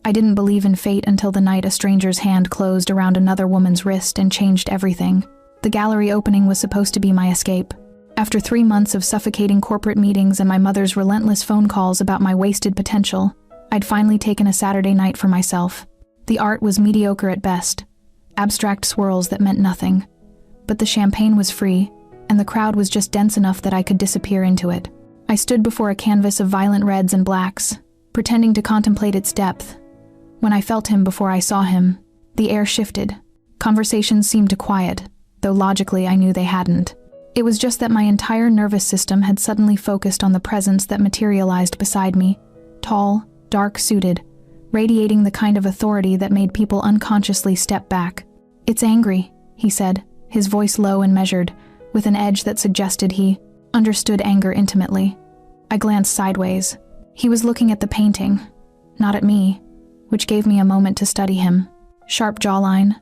I didn't believe in fate until the night a stranger's hand closed around another woman's wrist and changed everything. The gallery opening was supposed to be my escape. After 3 months of suffocating corporate meetings and my mother's relentless phone calls about my wasted potential, I'd finally taken a Saturday night for myself. The art was mediocre at best, abstract swirls that meant nothing. But the champagne was free, and the crowd was just dense enough that I could disappear into it. I stood before a canvas of violent reds and blacks, pretending to contemplate its depth. When I felt him before I saw him, the air shifted. Conversations seemed to quiet, though logically I knew they hadn't. It was just that my entire nervous system had suddenly focused on the presence that materialized beside me, tall, dark-suited, radiating the kind of authority that made people unconsciously step back. "It's angry," he said, his voice low and measured, with an edge that suggested he understood anger intimately. I glanced sideways. He was looking at the painting, not at me, which gave me a moment to study him. Sharp jawline,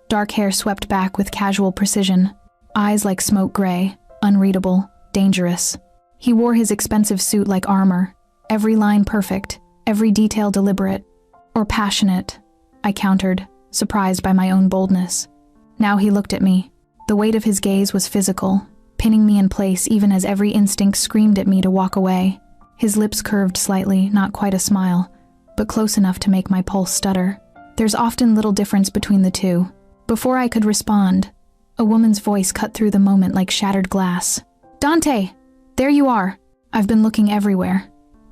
dark hair swept back with casual precision, eyes like smoke gray, unreadable, dangerous. He wore his expensive suit like armor, every line perfect, every detail deliberate. Or passionate, I countered, surprised by my own boldness. Now he looked at me. The weight of his gaze was physical, pinning me in place even as every instinct screamed at me to walk away. His lips curved slightly, not quite a smile, but close enough to make my pulse stutter. There's often little difference between the two. Before I could respond, a woman's voice cut through the moment like shattered glass. "Dante! There you are! I've been looking everywhere."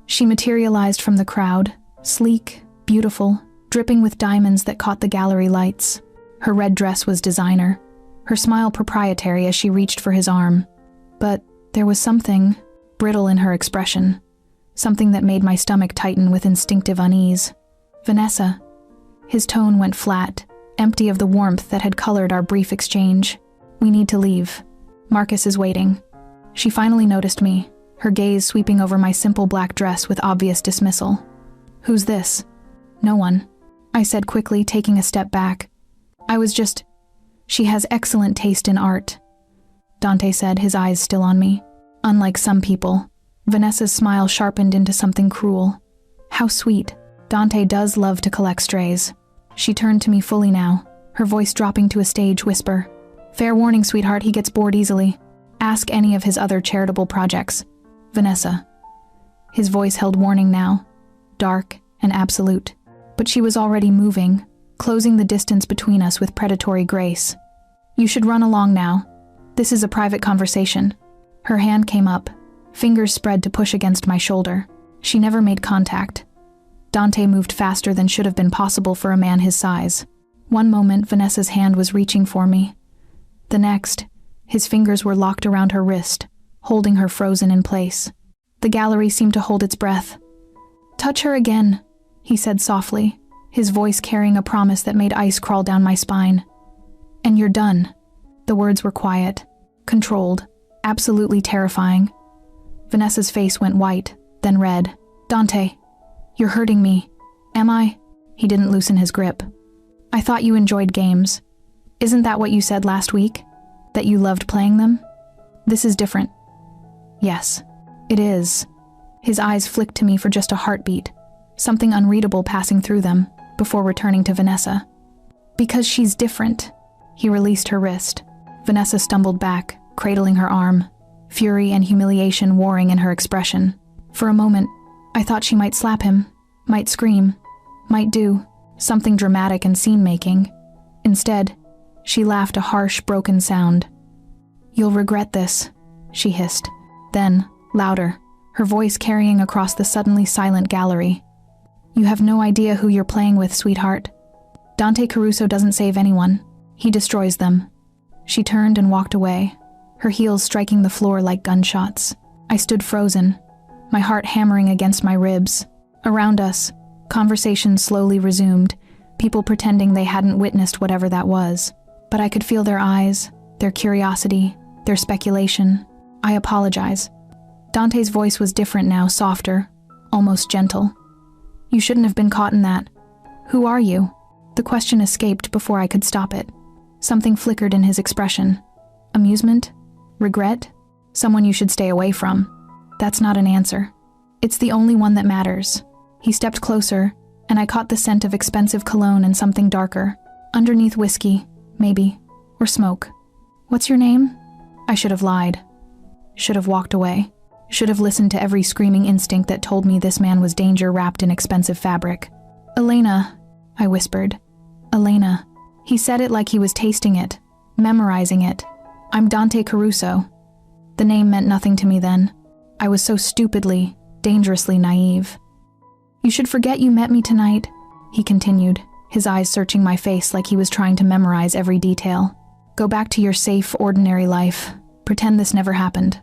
She materialized from the crowd, sleek, beautiful, dripping with diamonds that caught the gallery lights. Her red dress was designer, her smile proprietary as she reached for his arm. But there was something brittle in her expression, something that made my stomach tighten with instinctive unease. "Vanessa." His tone went flat, empty of the warmth that had colored our brief exchange. "We need to leave. Marcus is waiting." She finally noticed me, her gaze sweeping over my simple black dress with obvious dismissal. "Who's this?" "No one," I said quickly, taking a step back. She has excellent taste in art," Dante said, his eyes still on me. "Unlike some people." Vanessa's smile sharpened into something cruel. "How sweet. Dante does love to collect strays." She turned to me fully now, her voice dropping to a stage whisper. "Fair warning, sweetheart, he gets bored easily. Ask any of his other charitable projects." "Vanessa." His voice held warning now, dark and absolute. But she was already moving, closing the distance between us with predatory grace. "You should run along now. This is a private conversation." Her hand came up, fingers spread to push against my shoulder. She never made contact. Dante moved faster than should have been possible for a man his size. One moment, Vanessa's hand was reaching for me. The next, his fingers were locked around her wrist, holding her frozen in place. The gallery seemed to hold its breath. "Touch her again," he said softly, his voice carrying a promise that made ice crawl down my spine. "And you're done." The words were quiet, controlled, absolutely terrifying. Vanessa's face went white, then red. "Dante, you're hurting me." "Am I?" He didn't loosen his grip. "I thought you enjoyed games. Isn't that what you said last week? That you loved playing them? This is different." "Yes, it is." His eyes flicked to me for just a heartbeat, something unreadable passing through them, before returning to Vanessa. "Because she's different." He released her wrist. Vanessa stumbled back, cradling her arm, fury and humiliation warring in her expression. For a moment, I thought she might slap him, might scream, might do something dramatic and scene-making. Instead, she laughed a harsh, broken sound. "You'll regret this," she hissed. Then, louder, her voice carrying across the suddenly silent gallery. "You have no idea who you're playing with, sweetheart. Dante Caruso doesn't save anyone. He destroys them." She turned and walked away, her heels striking the floor like gunshots. I stood frozen, my heart hammering against my ribs. Around us, conversation slowly resumed, people pretending they hadn't witnessed whatever that was. But I could feel their eyes, their curiosity, their speculation. "I apologize." Dante's voice was different now, softer, almost gentle. "You shouldn't have been caught in that. Who are you?" The question escaped before I could stop it. Something flickered in his expression. Amusement? Regret? Someone you should stay away from. That's not an answer. It's the only one that matters. He stepped closer, and I caught the scent of expensive cologne and something darker. Underneath whiskey, maybe, or smoke. "What's your name?" I should have lied. Should have walked away. Should have listened to every screaming instinct that told me this man was danger wrapped in expensive fabric. "Elena," I whispered. "Elena." He said it like he was tasting it, memorizing it. "I'm Dante Caruso." The name meant nothing to me then. I was so stupidly, dangerously naive. "You should forget you met me tonight," he continued, his eyes searching my face like he was trying to memorize every detail. "Go back to your safe, ordinary life. Pretend this never happened."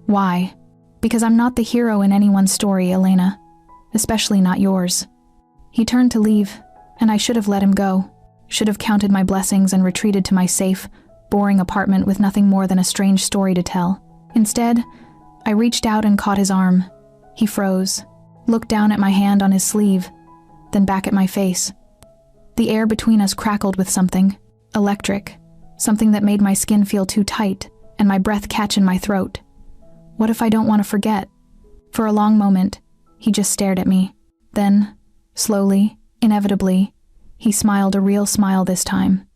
"Why?" "Because I'm not the hero in anyone's story, Elena. Especially not yours." He turned to leave, and I should have let him go. Should have counted my blessings and retreated to my safe, boring apartment with nothing more than a strange story to tell. Instead, I reached out and caught his arm. He froze, looked down at my hand on his sleeve, then back at my face. The air between us crackled with something, electric, something that made my skin feel too tight and my breath catch in my throat. What if I don't want to forget? For a long moment, he just stared at me. Then, slowly, inevitably, he smiled, a real smile this time.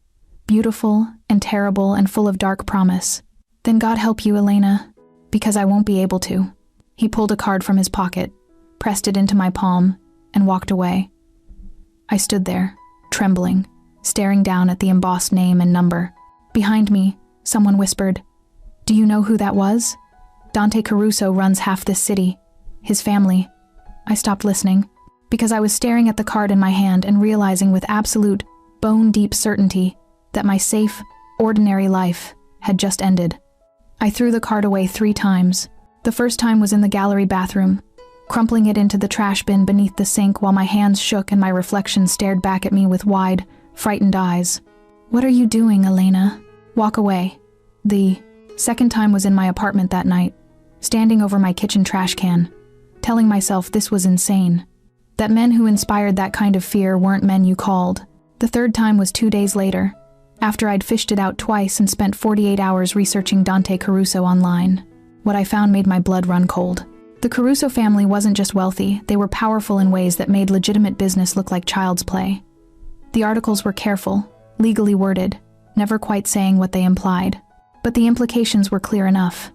Beautiful and terrible and full of dark promise. "Then God help you, Elena, because I won't be able to." He pulled a card from his pocket, pressed it into my palm, and walked away. I stood there, trembling, staring down at the embossed name and number. Behind me, someone whispered, "Do you know who that was? Dante Caruso runs half this city. His family." I stopped listening, because I was staring at the card in my hand and realizing with absolute, bone-deep certainty that my safe, ordinary life had just ended. I threw the card away 3 times. The first time was in the gallery bathroom, crumpling it into the trash bin beneath the sink while my hands shook and my reflection stared back at me with wide, frightened eyes. "What are you doing, Elena? Walk away." The second time was in my apartment that night, standing over my kitchen trash can, telling myself this was insane, that men who inspired that kind of fear weren't men you called. The third time was 2 days later, after I'd fished it out twice and spent 48 hours researching Dante Caruso online. What I found made my blood run cold. The Caruso family wasn't just wealthy, they were powerful in ways that made legitimate business look like child's play. The articles were careful, legally worded, never quite saying what they implied. But the implications were clear enough.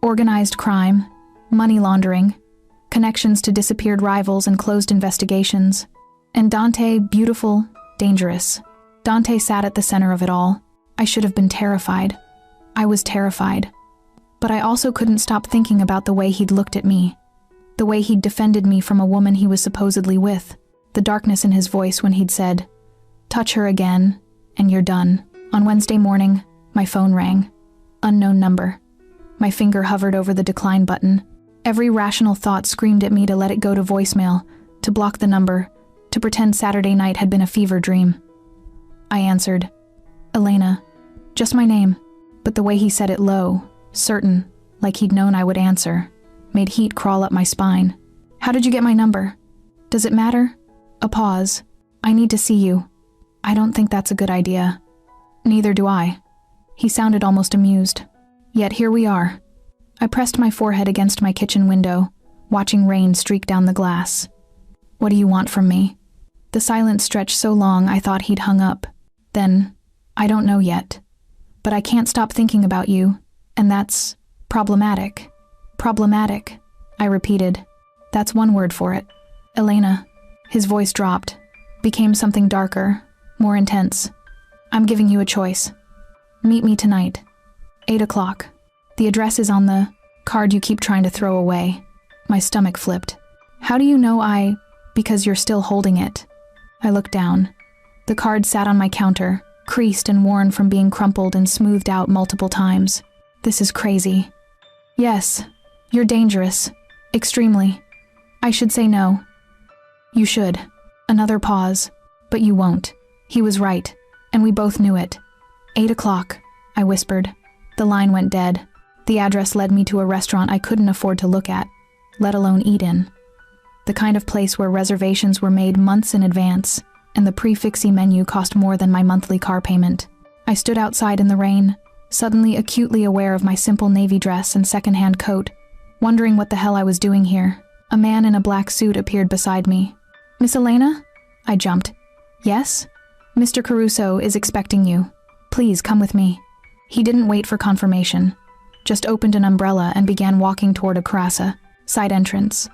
Organized crime, money laundering, connections to disappeared rivals and closed investigations. And Dante, beautiful, dangerous. Dante sat at the center of it all. I should have been terrified. I was terrified. But I also couldn't stop thinking about the way he'd looked at me. The way he'd defended me from a woman he was supposedly with. The darkness in his voice when he'd said, "Touch her again, and you're done." On Wednesday morning, my phone rang. Unknown number. My finger hovered over the decline button. Every rational thought screamed at me to let it go to voicemail, to block the number, to pretend Saturday night had been a fever dream. I answered, "Elena," just my name, but the way he said it low, certain, like he'd known I would answer, made heat crawl up my spine. "How did you get my number? Does it matter?" A pause. "I need to see you." "I don't think that's a good idea." "Neither do I." He sounded almost amused. Yet here we are. I pressed my forehead against my kitchen window, watching rain streak down the glass. "What do you want from me?" The silence stretched so long I thought he'd hung up. Then, "I don't know yet. But I can't stop thinking about you, and that's problematic." "Problematic," I repeated. "That's one word for it." "Elena." His voice dropped, became something darker, more intense. "I'm giving you a choice. Meet me tonight. 8 o'clock. The address is on the card you keep trying to throw away." My stomach flipped. "How do you know because you're still holding it?" I looked down. The card sat on my counter, creased and worn from being crumpled and smoothed out multiple times. This is crazy. "Yes, you're dangerous. Extremely. I should say no." "You should." Another pause. "But you won't." He was right, and we both knew it. 8 o'clock, I whispered. The line went dead. The address led me to a restaurant I couldn't afford to look at, let alone eat in. The kind of place where reservations were made months in advance, and the prix-fixie menu cost more than my monthly car payment. I stood outside in the rain, suddenly acutely aware of my simple navy dress and second-hand coat, wondering what the hell I was doing here. A man in a black suit appeared beside me. "Miss Elena?" I jumped. Yes? Mr. Caruso is expecting you. Please come with me. He didn't wait for confirmation, just opened an umbrella and began walking toward a carassa, side entrance.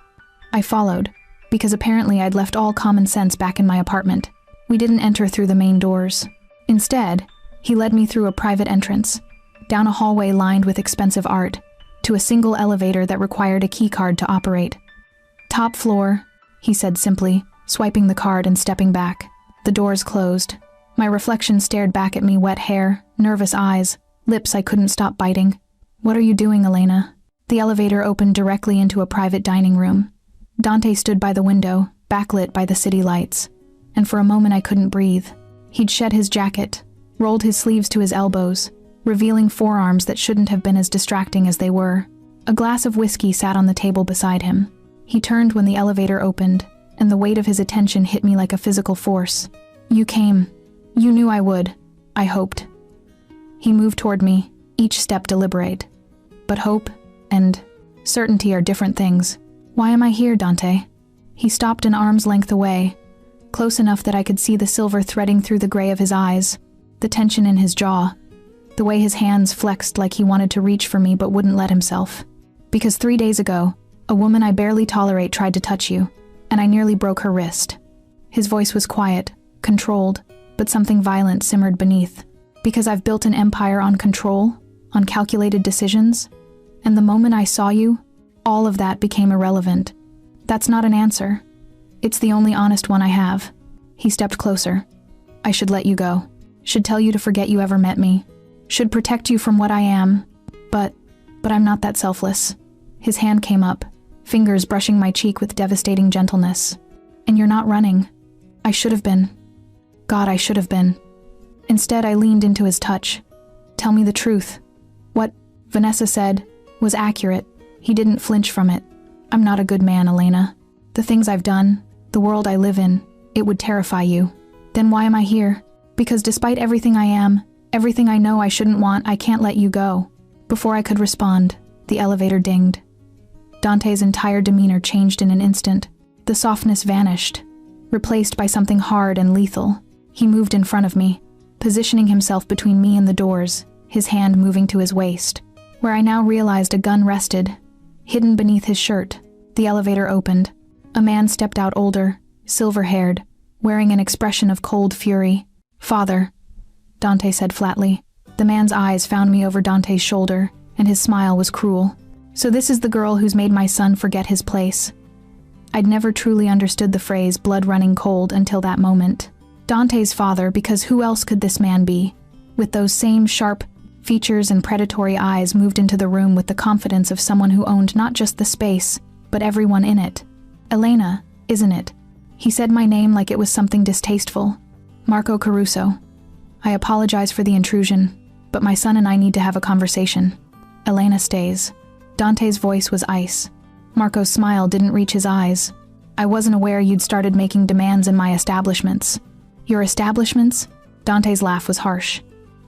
I followed, because apparently I'd left all common sense back in my apartment. We didn't enter through the main doors. Instead, he led me through a private entrance, down a hallway lined with expensive art, to a single elevator that required a keycard to operate. Top floor, he said simply, swiping the card and stepping back. The doors closed. My reflection stared back at me, wet hair, nervous eyes, lips I couldn't stop biting. What are you doing, Elena? The elevator opened directly into a private dining room. Dante stood by the window, backlit by the city lights, and for a moment I couldn't breathe. He'd shed his jacket, rolled his sleeves to his elbows, revealing forearms that shouldn't have been as distracting as they were. A glass of whiskey sat on the table beside him. He turned when the elevator opened, and the weight of his attention hit me like a physical force. You came. You knew I would. I hoped. He moved toward me, each step deliberate. But hope and certainty are different things. Why am I here, Dante? He stopped an arm's length away, close enough that I could see the silver threading through the gray of his eyes, the tension in his jaw, the way his hands flexed like he wanted to reach for me but wouldn't let himself. Because 3 days ago, a woman I barely tolerate tried to touch you, and I nearly broke her wrist. His voice was quiet, controlled, but something violent simmered beneath. Because I've built an empire on control, on calculated decisions, and the moment I saw you, all of that became irrelevant. That's not an answer. It's the only honest one I have. He stepped closer. I should let you go. Should tell you to forget you ever met me. Should protect you from what I am. But I'm not that selfless. His hand came up, fingers brushing my cheek with devastating gentleness. And you're not running. I should have been. God, I should have been. Instead, I leaned into his touch. Tell me the truth. What Vanessa said was accurate. He didn't flinch from it. I'm not a good man, Elena. The things I've done, the world I live in, it would terrify you. Then why am I here? Because despite everything I am, everything I know I shouldn't want, I can't let you go. Before I could respond, the elevator dinged. Dante's entire demeanor changed in an instant. The softness vanished, replaced by something hard and lethal. He moved in front of me, positioning himself between me and the doors, his hand moving to his waist, where I now realized a gun rested, hidden beneath his shirt. The elevator opened. A man stepped out, older, silver-haired, wearing an expression of cold fury. Father, Dante said flatly. The man's eyes found me over Dante's shoulder, and his smile was cruel. So this is the girl who's made my son forget his place. I'd never truly understood the phrase blood running cold until that moment. Dante's father, because who else could this man be? With those same sharp features and predatory eyes, moved into the room with the confidence of someone who owned not just the space, but everyone in it. Elena, isn't it? He said my name like it was something distasteful. Marco Caruso. I apologize for the intrusion, but my son and I need to have a conversation. Elena stays. Dante's voice was ice. Marco's smile didn't reach his eyes. I wasn't aware you'd started making demands in my establishments. Your establishments? Dante's laugh was harsh.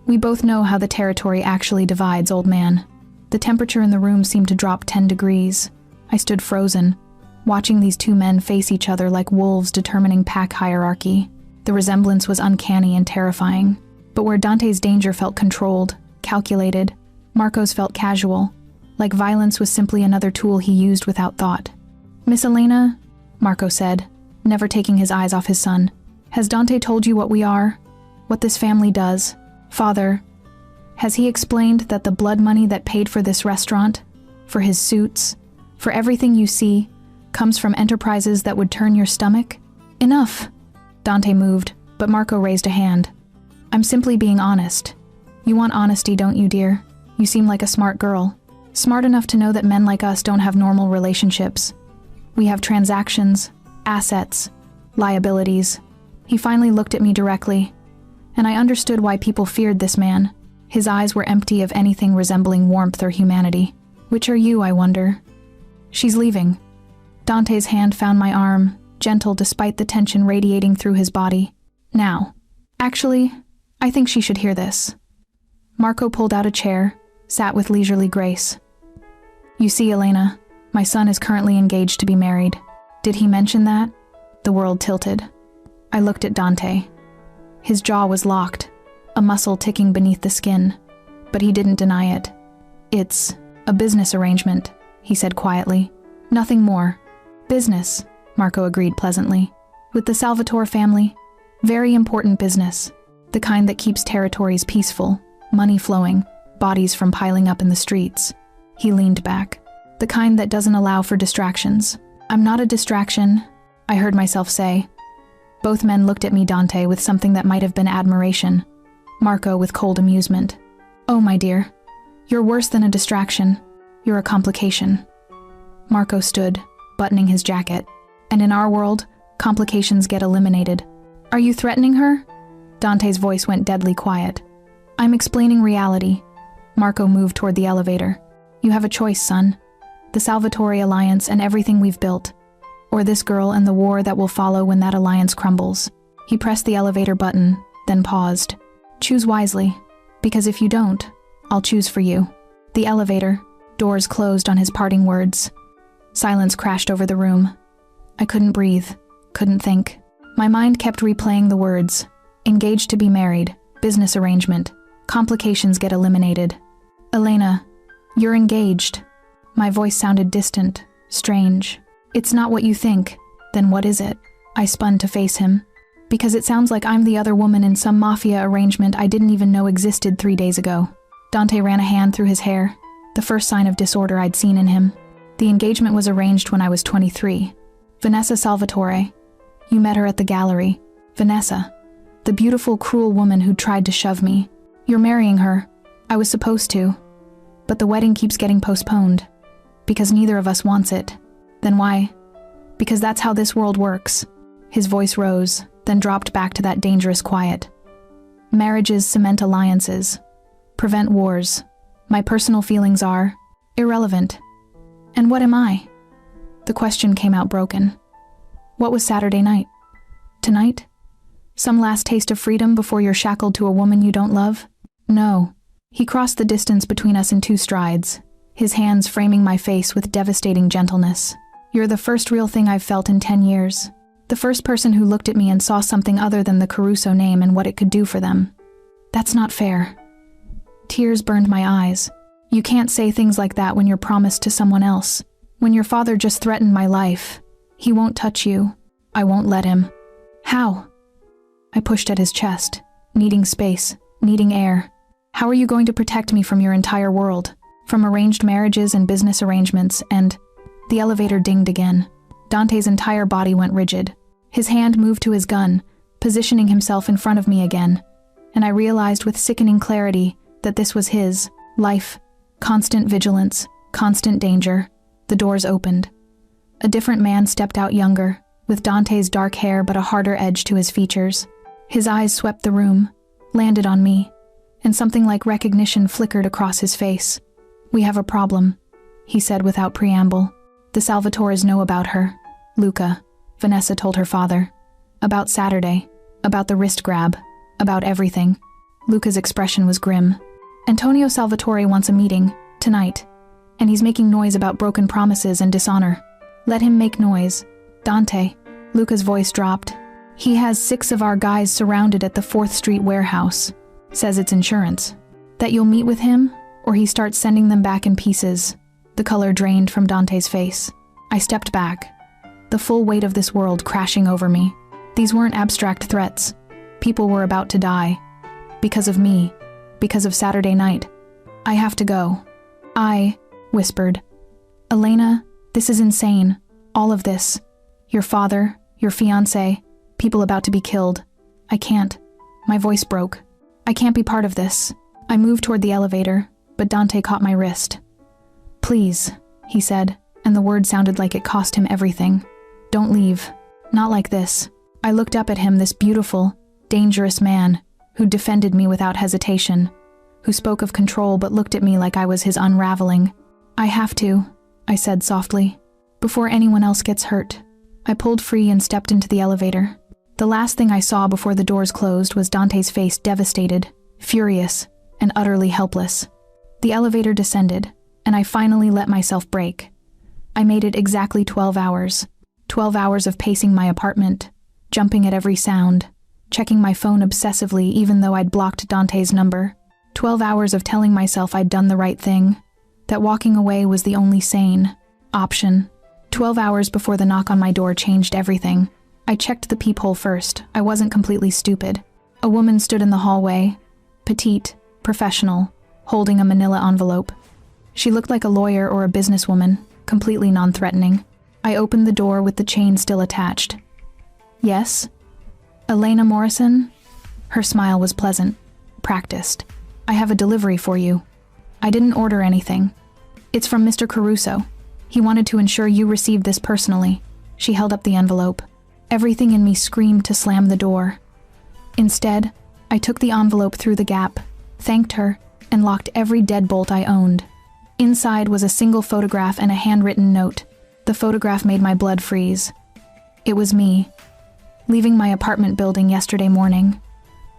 We both know how the territory actually divides, old man. The temperature in the room seemed to drop 10 degrees. I stood frozen, watching these two men face each other like wolves determining pack hierarchy. The resemblance was uncanny and terrifying. But where Dante's danger felt controlled, calculated, Marco's felt casual, like violence was simply another tool he used without thought. Miss Elena, Marco said, never taking his eyes off his son, has Dante told you what we are? What this family does? Father, has he explained that the blood money that paid for this restaurant, for his suits, for everything you see, comes from enterprises that would turn your stomach? Enough! Dante moved, but Marco raised a hand. I'm simply being honest. You want honesty, don't you, dear? You seem like a smart girl. Smart enough to know that men like us don't have normal relationships. We have transactions, assets, liabilities. He finally looked at me directly, and I understood why people feared this man. His eyes were empty of anything resembling warmth or humanity. Which are you, I wonder? She's leaving. Dante's hand found my arm, gentle despite the tension radiating through his body. Now. Actually, I think she should hear this. Marco pulled out a chair, sat with leisurely grace. You see, Elena, my son is currently engaged to be married. Did he mention that? The world tilted. I looked at Dante. His jaw was locked, a muscle ticking beneath the skin, but he didn't deny it. "It's a business arrangement," he said quietly. "Nothing more." "Business," Marco agreed pleasantly. "With the Salvatore family, very important business. The kind that keeps territories peaceful, money flowing, bodies from piling up in the streets." He leaned back. "The kind that doesn't allow for distractions." "I'm not a distraction," I heard myself say. Both men looked at me, Dante with something that might have been admiration, Marco with cold amusement. "Oh, my dear, you're worse than a distraction. You're a complication." Marco stood, buttoning his jacket. "And in our world, complications get eliminated." "Are you threatening her?" Dante's voice went deadly quiet. "I'm explaining reality." Marco moved toward the elevator. "You have a choice, son. The Salvatore alliance and everything we've built. Or this girl and the war that will follow when that alliance crumbles." He pressed the elevator button, then paused. "Choose wisely, because if you don't, I'll choose for you." The elevator, doors closed on his parting words. Silence crashed over the room. I couldn't breathe, couldn't think. My mind kept replaying the words. Engaged to be married, business arrangement, complications get eliminated. "Elena, you're engaged." My voice sounded distant, strange. "It's not what you think. Then what is it?" I spun to face him. "Because it sounds like I'm the other woman in some mafia arrangement I didn't even know existed 3 days ago." Dante ran a hand through his hair, the first sign of disorder I'd seen in him. "The engagement was arranged when I was 23. Vanessa Salvatore. You met her at the gallery. Vanessa, the beautiful, cruel woman who tried to shove me. You're marrying her. I was supposed to. But the wedding keeps getting postponed. Because neither of us wants it. Then why? Because that's how this world works." His voice rose, then dropped back to that dangerous quiet. "Marriages cement alliances, prevent wars. My personal feelings are irrelevant. And what am I?" The question came out broken. "What was Saturday night? Tonight? Some last taste of freedom before you're shackled to a woman you don't love?" "No." He crossed the distance between us in 2 strides, his hands framing my face with devastating gentleness. "You're the first real thing I've felt in 10 years. The first person who looked at me and saw something other than the Caruso name and what it could do for them. That's not fair." Tears burned my eyes. "You can't say things like that when you're promised to someone else. When your father just threatened my life. He won't touch you. I won't let him." "How?" I pushed at his chest, needing space, needing air. "How are you going to protect me from your entire world? From arranged marriages and business arrangements and—" The elevator dinged again. Dante's entire body went rigid. His hand moved to his gun, positioning himself in front of me again. And I realized with sickening clarity that this was his life. Constant vigilance, constant danger. The doors opened. A different man stepped out, younger, with Dante's dark hair but a harder edge to his features. His eyes swept the room, landed on me, and something like recognition flickered across his face. "We have a problem," he said without preamble. "The Salvatores know about her. Luca," Vanessa told her father. "About Saturday, about the wrist grab, about everything." Luca's expression was grim. "Antonio Salvatore wants a meeting, tonight, and he's making noise about broken promises and dishonor. Let him make noise. Dante," Luca's voice dropped. "He has 6 of our guys surrounded at the 4th Street warehouse. Says it's insurance. That you'll meet with him, or he starts sending them back in pieces." The color drained from Dante's face. I stepped back, the full weight of this world crashing over me. These weren't abstract threats. People were about to die. Because of me. Because of Saturday night. "I have to go." I whispered. "Elena, this is insane. All of this. Your father, your fiancé, people about to be killed. I can't." My voice broke. "I can't be part of this." I moved toward the elevator, but Dante caught my wrist. "Please," he said, and the word sounded like it cost him everything. "Don't leave. Not like this." I looked up at him, this beautiful, dangerous man, who defended me without hesitation, who spoke of control but looked at me like I was his unraveling. "I have to," I said softly, "before anyone else gets hurt." I pulled free and stepped into the elevator. The last thing I saw before the doors closed was Dante's face, devastated, furious, and utterly helpless. The elevator descended, and I finally let myself break. I made it exactly 12 hours. 12 hours of pacing my apartment, jumping at every sound, checking my phone obsessively even though I'd blocked Dante's number. 12 hours of telling myself I'd done the right thing, that walking away was the only sane option. 12 hours before the knock on my door changed everything. I checked the peephole first. I wasn't completely stupid. A woman stood in the hallway, petite, professional, holding a manila envelope. She looked like a lawyer or a businesswoman, completely non-threatening. I opened the door with the chain still attached. Yes? Elena Morrison? Her smile was pleasant, practiced. I have a delivery for you. I didn't order anything. It's from Mr. Caruso. He wanted to ensure you received this personally. She held up the envelope. Everything in me screamed to slam the door. Instead, I took the envelope through the gap, thanked her, and locked every deadbolt I owned. Inside was a single photograph and a handwritten note. The photograph made my blood freeze. It was me, leaving my apartment building yesterday morning,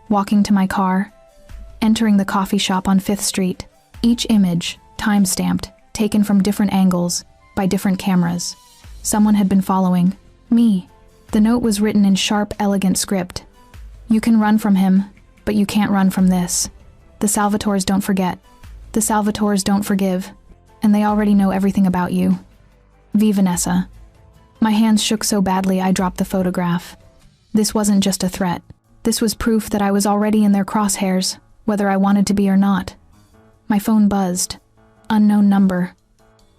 walking to my car, entering the coffee shop on 5th Street. Each image, time-stamped, taken from different angles, by different cameras. Someone had been following me. The note was written in sharp, elegant script. You can run from him, but you can't run from this. The Salvatores don't forget. The Salvatores don't forgive. And they already know everything about you. V. Vanessa. My hands shook so badly I dropped the photograph. This wasn't just a threat. This was proof that I was already in their crosshairs, whether I wanted to be or not. My phone buzzed. Unknown number.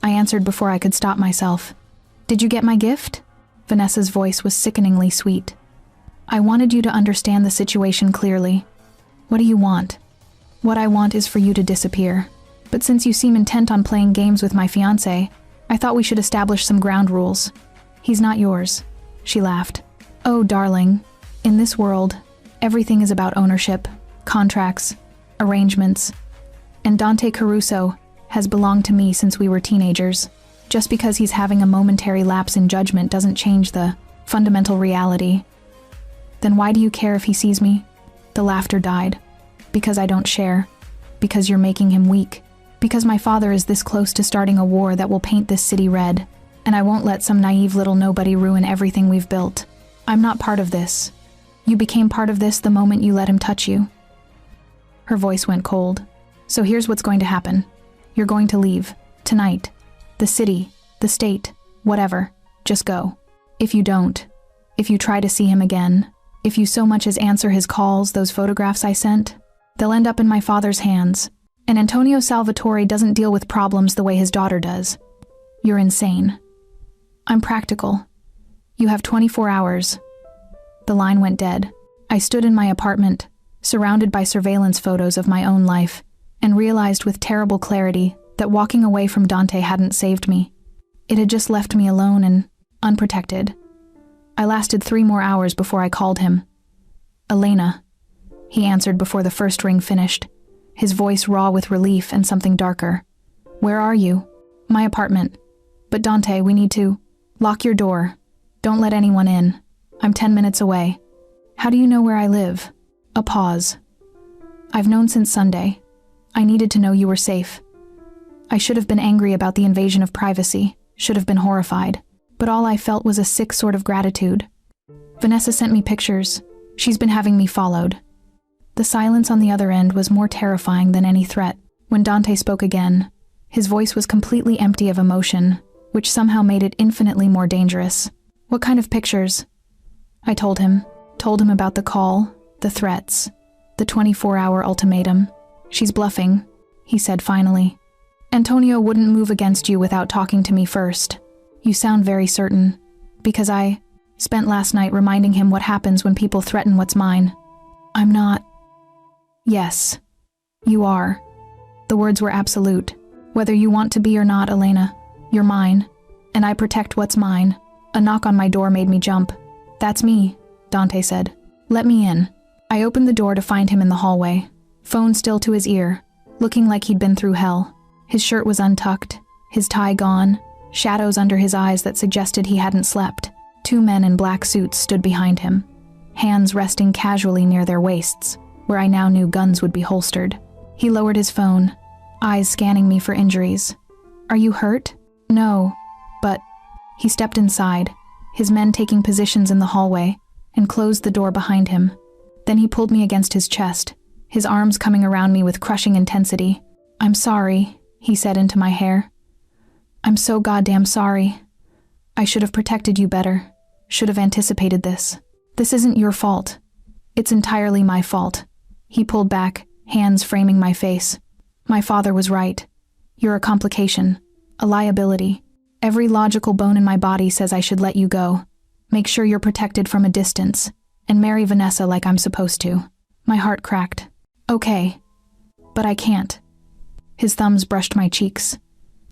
I answered before I could stop myself. Did you get my gift? Vanessa's voice was sickeningly sweet. I wanted you to understand the situation clearly. What do you want? What I want is for you to disappear. But since you seem intent on playing games with my fiancé, I thought we should establish some ground rules. He's not yours. She laughed. Oh, darling. In this world, everything is about ownership, contracts, arrangements. And Dante Caruso has belonged to me since we were teenagers. Just because he's having a momentary lapse in judgment doesn't change the fundamental reality. Then why do you care if he sees me? The laughter died. Because I don't share. Because you're making him weak. Because my father is this close to starting a war that will paint this city red. And I won't let some naive little nobody ruin everything we've built. I'm not part of this. You became part of this the moment you let him touch you. Her voice went cold. So here's what's going to happen. You're going to leave. Tonight. The city, the state, whatever. Just go. If you don't, if you try to see him again, if you so much as answer his calls, those photographs I sent, they'll end up in my father's hands. And Antonio Salvatore doesn't deal with problems the way his daughter does. You're insane. I'm practical. You have 24 hours. The line went dead. I stood in my apartment, surrounded by surveillance photos of my own life, and realized with terrible clarity that walking away from Dante hadn't saved me. It had just left me alone and unprotected. I lasted 3 more hours before I called him. Elena. He answered before the first ring finished, his voice raw with relief and something darker. Where are you? My apartment. But Dante, we need to lock your door. Don't let anyone in. I'm 10 minutes away. How do you know where I live? A pause. I've known since Sunday. I needed to know you were safe. I should have been angry about the invasion of privacy, should have been horrified, but all I felt was a sick sort of gratitude. Vanessa sent me pictures. She's been having me followed. The silence on the other end was more terrifying than any threat. When Dante spoke again, his voice was completely empty of emotion, which somehow made it infinitely more dangerous. What kind of pictures? I told him about the call, the threats, the 24-hour ultimatum. She's bluffing, he said finally. Antonio wouldn't move against you without talking to me first. You sound very certain, because I spent last night reminding him what happens when people threaten what's mine. I'm not. Yes, you are. The words were absolute. Whether you want to be or not, Elena, you're mine, and I protect what's mine. A knock on my door made me jump. That's me, Dante said. Let me in. I opened the door to find him in the hallway, phone still to his ear, looking like he'd been through hell. His shirt was untucked, his tie gone, shadows under his eyes that suggested he hadn't slept. 2 men in black suits stood behind him, hands resting casually near their waists, where I now knew guns would be holstered. He lowered his phone, eyes scanning me for injuries. Are you hurt? No, but... He stepped inside, his men taking positions in the hallway, and closed the door behind him. Then he pulled me against his chest, his arms coming around me with crushing intensity. "I'm sorry," he said into my hair. "I'm so goddamn sorry. I should have protected you better, should have anticipated this. This isn't your fault. It's entirely my fault." He pulled back, hands framing my face. "My father was right. You're a complication, a liability. Every logical bone in my body says I should let you go. Make sure you're protected from a distance, and marry Vanessa like I'm supposed to." My heart cracked. "Okay, but I can't." His thumbs brushed my cheeks.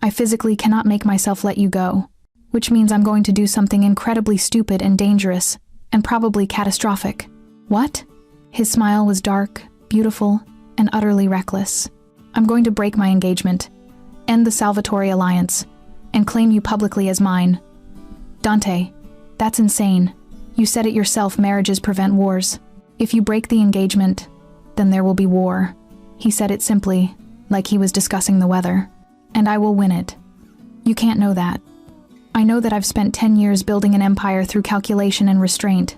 "I physically cannot make myself let you go, which means I'm going to do something incredibly stupid and dangerous, and probably catastrophic." "What?" His smile was dark, beautiful, and utterly reckless. "I'm going to break my engagement, end the Salvatore alliance, and claim you publicly as mine." "Dante, that's insane. You said it yourself, marriages prevent wars. If you break the engagement, then there will be war." He said it simply, like he was discussing the weather. "And I will win it. You can't know that. I know that I've spent 10 years building an empire through calculation and restraint.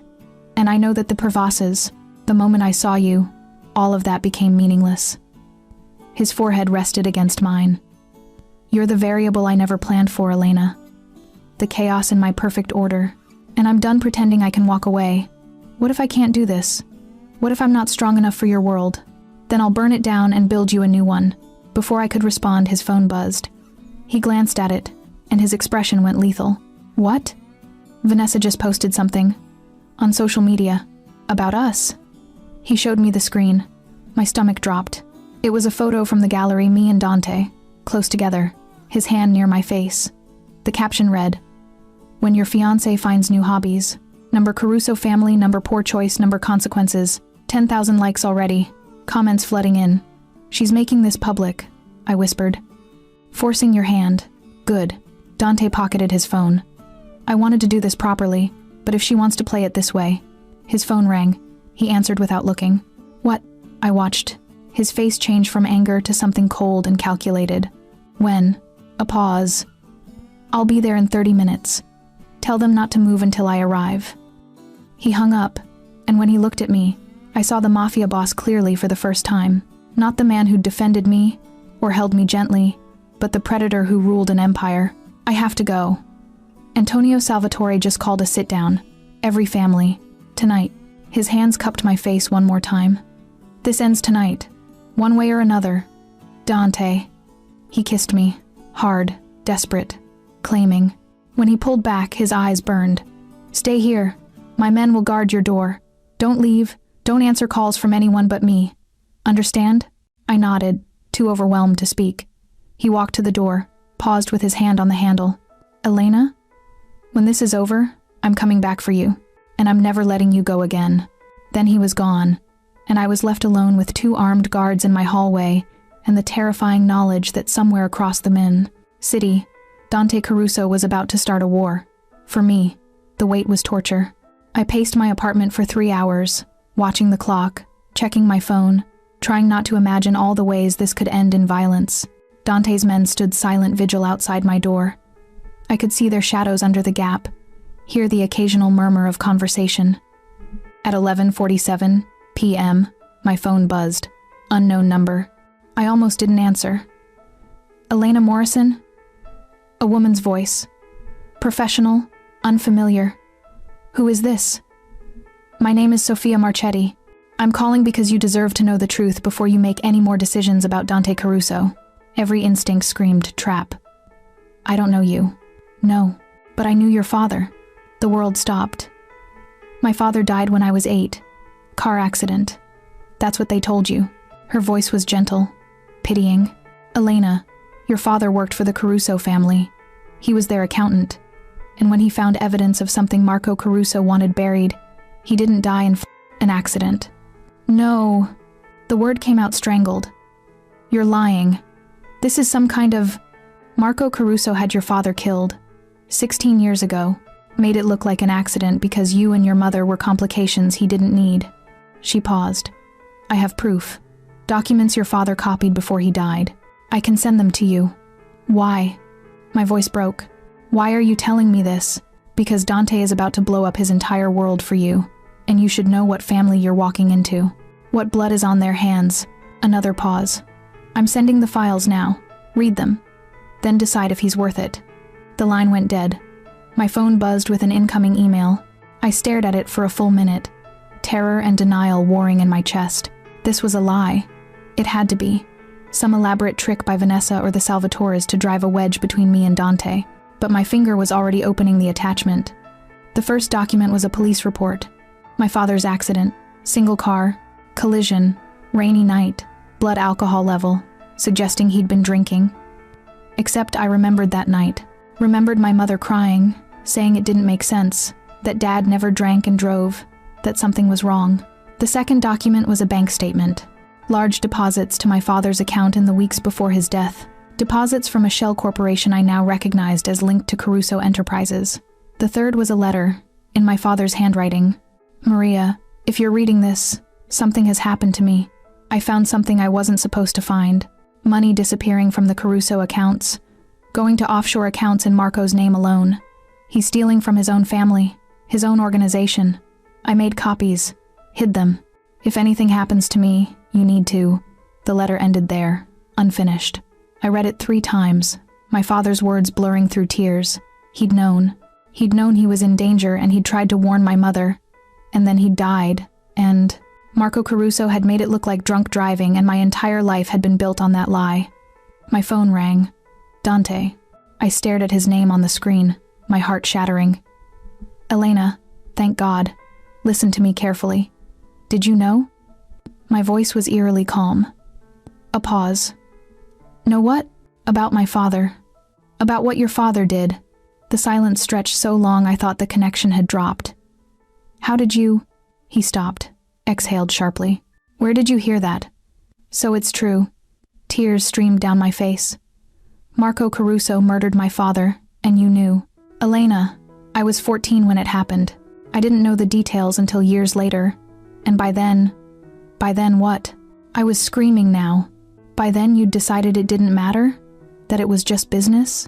And I know that the Prevasses, the moment I saw you, all of that became meaningless." His forehead rested against mine. "You're the variable I never planned for, Elena. The chaos in my perfect order. And I'm done pretending I can walk away. What if I can't do this? What if I'm not strong enough for your world? Then I'll burn it down and build you a new one." Before I could respond, his phone buzzed. He glanced at it, and his expression went lethal. "What?" "Vanessa just posted something. On social media. About us." He showed me the screen. My stomach dropped. It was a photo from the gallery, me and Dante, close together, his hand near my face. The caption read, "When your fiancé finds new hobbies. Number Caruso family, number poor choice, number consequences. 10,000 likes already. Comments flooding in. She's making this public," I whispered. "Forcing your hand. Good." Dante pocketed his phone. "I wanted to do this properly, but if she wants to play it this way." His phone rang. He answered without looking. "What?" I watched. His face changed from anger to something cold and calculated. "When?" A pause. "I'll be there in 30 minutes. Tell them not to move until I arrive." He hung up, and when he looked at me, I saw the Mafia Boss clearly for the first time. Not the man who'd defended me, or held me gently, but the predator who ruled an empire. "I have to go. Antonio Salvatore just called a sit-down. Every family. Tonight." His hands cupped my face one more time. "This ends tonight. One way or another. Dante." He kissed me. Hard, desperate, claiming. When he pulled back, his eyes burned. "Stay here. My men will guard your door. Don't leave. Don't answer calls from anyone but me. Understand?" I nodded, too overwhelmed to speak. He walked to the door, paused with his hand on the handle. "Elena? When this is over, I'm coming back for you, and I'm never letting you go again." Then he was gone, and I was left alone with 2 armed guards in my hallway and the terrifying knowledge that somewhere across the city, Dante Caruso was about to start a war. For me, the wait was torture. I paced my apartment for 3 hours, watching the clock, checking my phone, trying not to imagine all the ways this could end in violence. Dante's men stood silent vigil outside my door. I could see their shadows under the gap, hear the occasional murmur of conversation. At 11:47 p.m., my phone buzzed. Unknown number. I almost didn't answer. "Elena Morrison?" A woman's voice. Professional, unfamiliar. "Who is this?" "My name is Sofia Marchetti. I'm calling because you deserve to know the truth before you make any more decisions about Dante Caruso." Every instinct screamed trap. "I don't know you." "No, but I knew your father." The world stopped. "My father died when I was 8. Car accident. That's what they told you." Her voice was gentle, pitying. "Elena, your father worked for the Caruso family. He was their accountant. And when he found evidence of something Marco Caruso wanted buried, he didn't die in an accident." "No." The word came out strangled. "You're lying. This is some kind of... Marco Caruso had your father killed 16 years ago. Made it look like an accident because you and your mother were complications he didn't need." She paused. "I have proof. Documents your father copied before he died. I can send them to you." "Why?" My voice broke. "Why are you telling me this?" "Because Dante is about to blow up his entire world for you. and you should know what family you're walking into. What blood is on their hands. Another pause. I'm sending the files now. Read them. Then decide if he's worth it. The line went dead. My phone buzzed with an incoming email. I stared at it for a full minute. Terror and denial warring in my chest. This was a lie. It had to be. Some elaborate trick by Vanessa or the Salvatores to drive a wedge between me and Dante. But my finger was already opening the attachment. The first document was a police report. My father's accident. Single car. Collision. Rainy night. Blood alcohol level. Suggesting he'd been drinking. Except I remembered that night. Remembered my mother crying, saying it didn't make sense, that Dad never drank and drove, that something was wrong. The second document was a bank statement. Large deposits to my father's account in the weeks before his death. Deposits from a shell corporation I now recognized as linked to Caruso Enterprises. The third was a letter, in my father's handwriting. Maria, if you're reading this, something has happened to me. I found something I wasn't supposed to find. Money disappearing from the Caruso accounts. Going to offshore accounts in Marco's name alone. He's stealing from his own family, his own organization. I made copies, hid them. If anything happens to me, you need to. The letter ended there, unfinished. I read it 3 times, my father's words blurring through tears. He'd known. He'd known he was in danger and he'd tried to warn my mother. And then he died, and Marco Caruso had made it look like drunk driving, and my entire life had been built on that lie. My phone rang. Dante. I stared at his name on the screen, my heart shattering. Elena, thank God. Listen to me carefully. Did you know? My voice was eerily calm. A pause. Know what? About my father. About what your father did. The silence stretched so long I thought the connection had dropped. How did you... He stopped, exhaled sharply. Where did you hear that? So it's true. Tears streamed down my face. Marco Caruso murdered my father, and you knew. Elena, I was 14 when it happened. I didn't know the details until years later. And by then what? I was screaming now. By then you'd decided it didn't matter? That it was just business?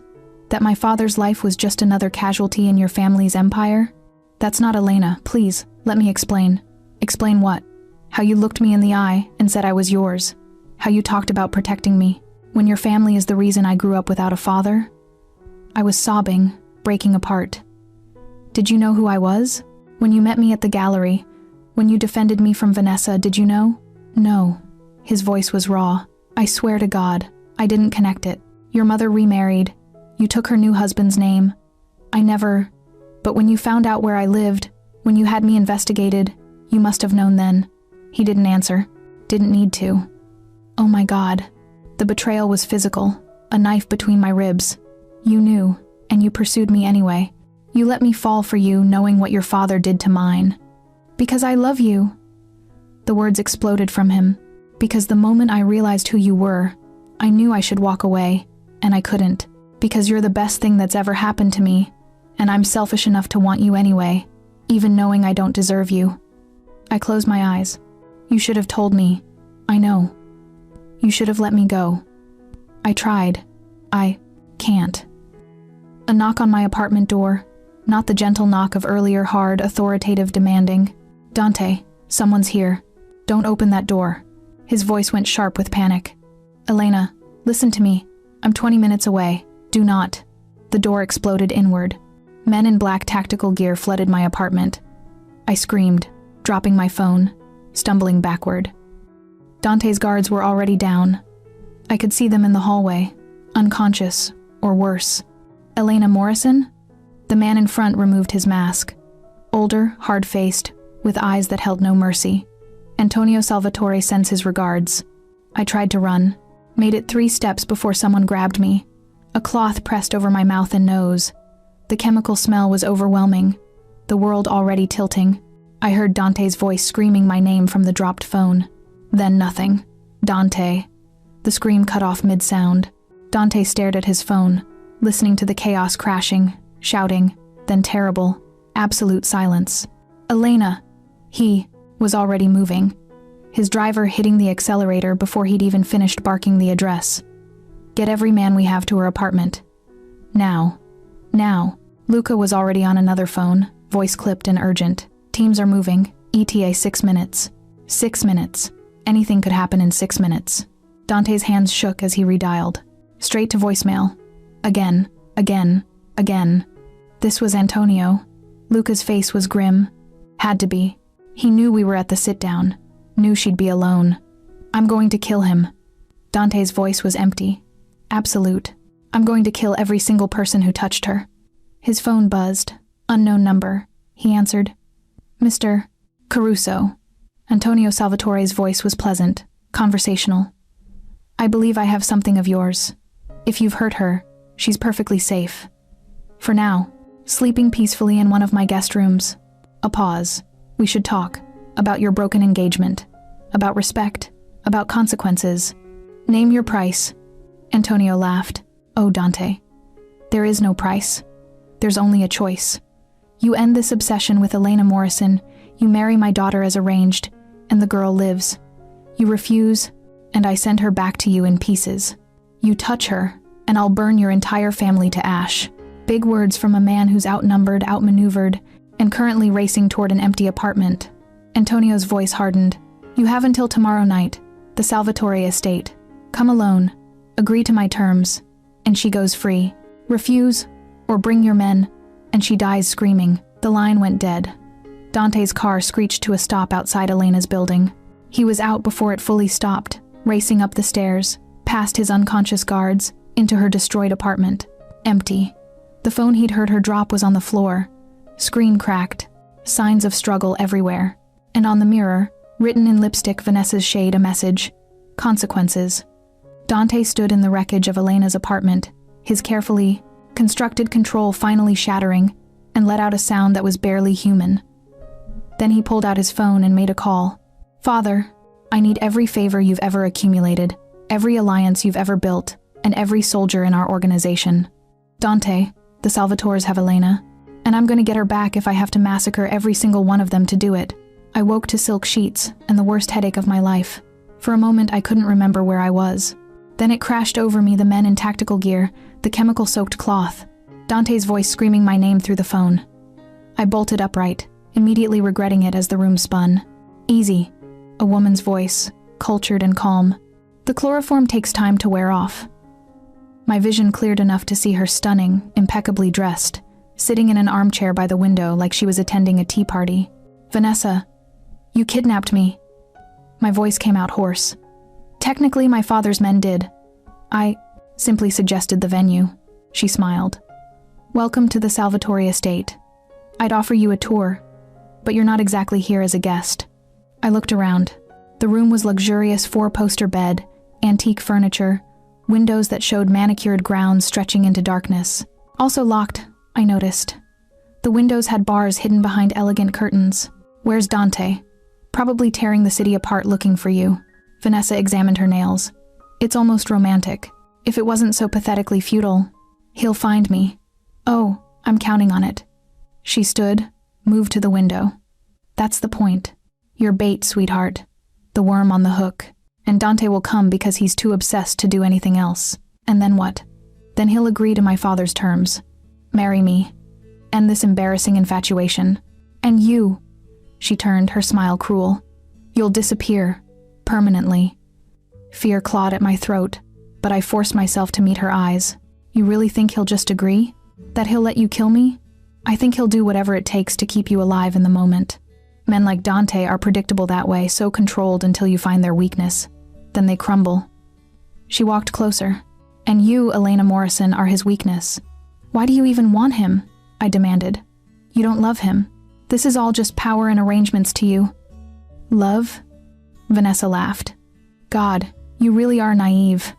That my father's life was just another casualty in your family's empire? That's not Elena, please, let me explain. Explain what? How you looked me in the eye and said I was yours. How you talked about protecting me, when your family is the reason I grew up without a father? I was sobbing, breaking apart. Did you know who I was? When you met me at the gallery, when you defended me from Vanessa, did you know? No. His voice was raw. I swear to God, I didn't connect it. Your mother remarried. You took her new husband's name. I never... But when you found out where I lived, when you had me investigated, you must have known then. He didn't answer. Didn't need to. Oh my God. The betrayal was physical. A knife between my ribs. You knew, and you pursued me anyway. You let me fall for you, knowing what your father did to mine. Because I love you. The words exploded from him. Because the moment I realized who you were, I knew I should walk away, and I couldn't. Because you're the best thing that's ever happened to me, and I'm selfish enough to want you anyway, even knowing I don't deserve you. I closed my eyes. You should have told me. I know. You should have let me go. I tried. I can't. A knock on my apartment door, not the gentle knock of earlier hard, authoritative demanding. Dante, someone's here. Don't open that door. His voice went sharp with panic. Elena, listen to me. I'm 20 minutes away. Do not. The door exploded inward. Men in black tactical gear flooded my apartment. I screamed, dropping my phone, stumbling backward. Dante's guards were already down. I could see them in the hallway, unconscious, or worse. Elena Morrison? The man in front removed his mask. Older, hard-faced, with eyes that held no mercy. Antonio Salvatore sends his regards. I tried to run, made it 3 steps before someone grabbed me. A cloth pressed over my mouth and nose. The chemical smell was overwhelming, the world already tilting. I heard Dante's voice screaming my name from the dropped phone. Then nothing. Dante. The scream cut off mid-sound. Dante stared at his phone, listening to the chaos crashing, shouting, then terrible, absolute silence. Elena. He was already moving, his driver hitting the accelerator before he'd even finished barking the address. Get every man we have to her apartment. Now. Now. Luca was already on another phone, voice clipped and urgent. Teams are moving. ETA 6 minutes. 6 minutes. Anything could happen in 6 minutes. Dante's hands shook as he redialed. Straight to voicemail. Again. This was Antonio. Luca's face was grim. Had to be. He knew we were at the sit-down. Knew she'd be alone. I'm going to kill him. Dante's voice was empty. Absolute. I'm going to kill every single person who touched her. His phone buzzed. Unknown number. He answered. Mr. Caruso. Antonio Salvatore's voice was pleasant, conversational. I believe I have something of yours. If you've hurt her, she's perfectly safe. For now, sleeping peacefully in one of my guest rooms. A pause. We should talk. About your broken engagement. About respect. About consequences. Name your price. Antonio laughed. Oh, Dante. There is no price. There's only a choice. You end this obsession with Elena Morrison, you marry my daughter as arranged, and the girl lives. You refuse, and I send her back to you in pieces. You touch her, and I'll burn your entire family to ash. Big words from a man who's outnumbered, outmaneuvered, and currently racing toward an empty apartment. Antonio's voice hardened. You have until tomorrow night, the Salvatore estate. Come alone, agree to my terms, and she goes free. Refuse, or bring your men, and she dies screaming. The line went dead. Dante's car screeched to a stop outside Elena's building. He was out before it fully stopped, racing up the stairs, past his unconscious guards, into her destroyed apartment. Empty. The phone he'd heard her drop was on the floor. Screen cracked. Signs of struggle everywhere. And on the mirror, written in lipstick Vanessa's shade, a message. Consequences. Dante stood in the wreckage of Elena's apartment, his carefully constructed control finally shattering, and let out a sound that was barely human. Then he pulled out his phone and made a call. Father, I need every favor you've ever accumulated, every alliance you've ever built, and every soldier in our organization. Dante, the Salvatores have Elena, and I'm going to get her back if I have to massacre every single one of them to do it. I woke to silk sheets and the worst headache of my life. For a moment I couldn't remember where I was. Then it crashed over me, the men in tactical gear, the chemical-soaked cloth. Dante's voice screaming my name through the phone. I bolted upright, immediately regretting it as the room spun. Easy. A woman's voice, cultured and calm. The chloroform takes time to wear off. My vision cleared enough to see her stunning, impeccably dressed, sitting in an armchair by the window like she was attending a tea party. Vanessa, you kidnapped me. My voice came out hoarse. Technically, my father's men did. I simply suggested the venue. She smiled. Welcome to the Salvatore estate. I'd offer you a tour, but you're not exactly here as a guest. I looked around. The room was luxurious 4-poster bed, antique furniture, windows that showed manicured grounds stretching into darkness. Also locked, I noticed. The windows had bars hidden behind elegant curtains. Where's Dante? Probably tearing the city apart looking for you. Vanessa examined her nails. It's almost romantic. If it wasn't so pathetically futile, he'll find me. Oh, I'm counting on it. She stood, moved to the window. That's the point. Your bait, sweetheart. The worm on the hook. And Dante will come because he's too obsessed to do anything else. And then what? Then he'll agree to my father's terms. Marry me. End this embarrassing infatuation. And you. She turned, her smile cruel. You'll disappear. Permanently. Fear clawed at my throat, but I forced myself to meet her eyes. You really think he'll just agree? That he'll let you kill me? I think he'll do whatever it takes to keep you alive in the moment. Men like Dante are predictable that way, so controlled until you find their weakness. Then they crumble. She walked closer. And you, Elena Morrison, are his weakness. Why do you even want him? I demanded. You don't love him. This is all just power and arrangements to you. Love? Vanessa laughed. God, you really are naive.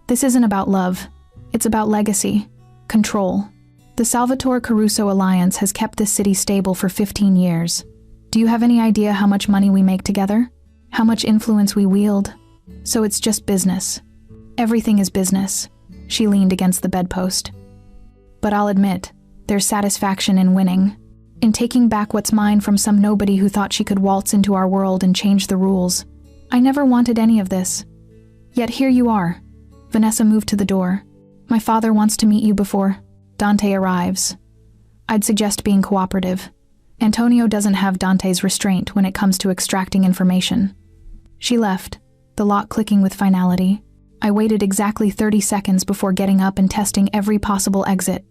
This isn't about love. It's about legacy. Control. The Salvatore Caruso alliance has kept this city stable for 15 years. Do you have any idea how much money we make together? How much influence we wield? So it's just business. Everything is business. She leaned against the bedpost. But I'll admit, there's satisfaction in winning. In taking back what's mine from some nobody who thought she could waltz into our world and change the rules. I never wanted any of this. Yet here you are. Vanessa moved to the door. My father wants to meet you before Dante arrives. I'd suggest being cooperative. Antonio doesn't have Dante's restraint when it comes to extracting information. She left, the lock clicking with finality. I waited exactly 30 seconds before getting up and testing every possible exit.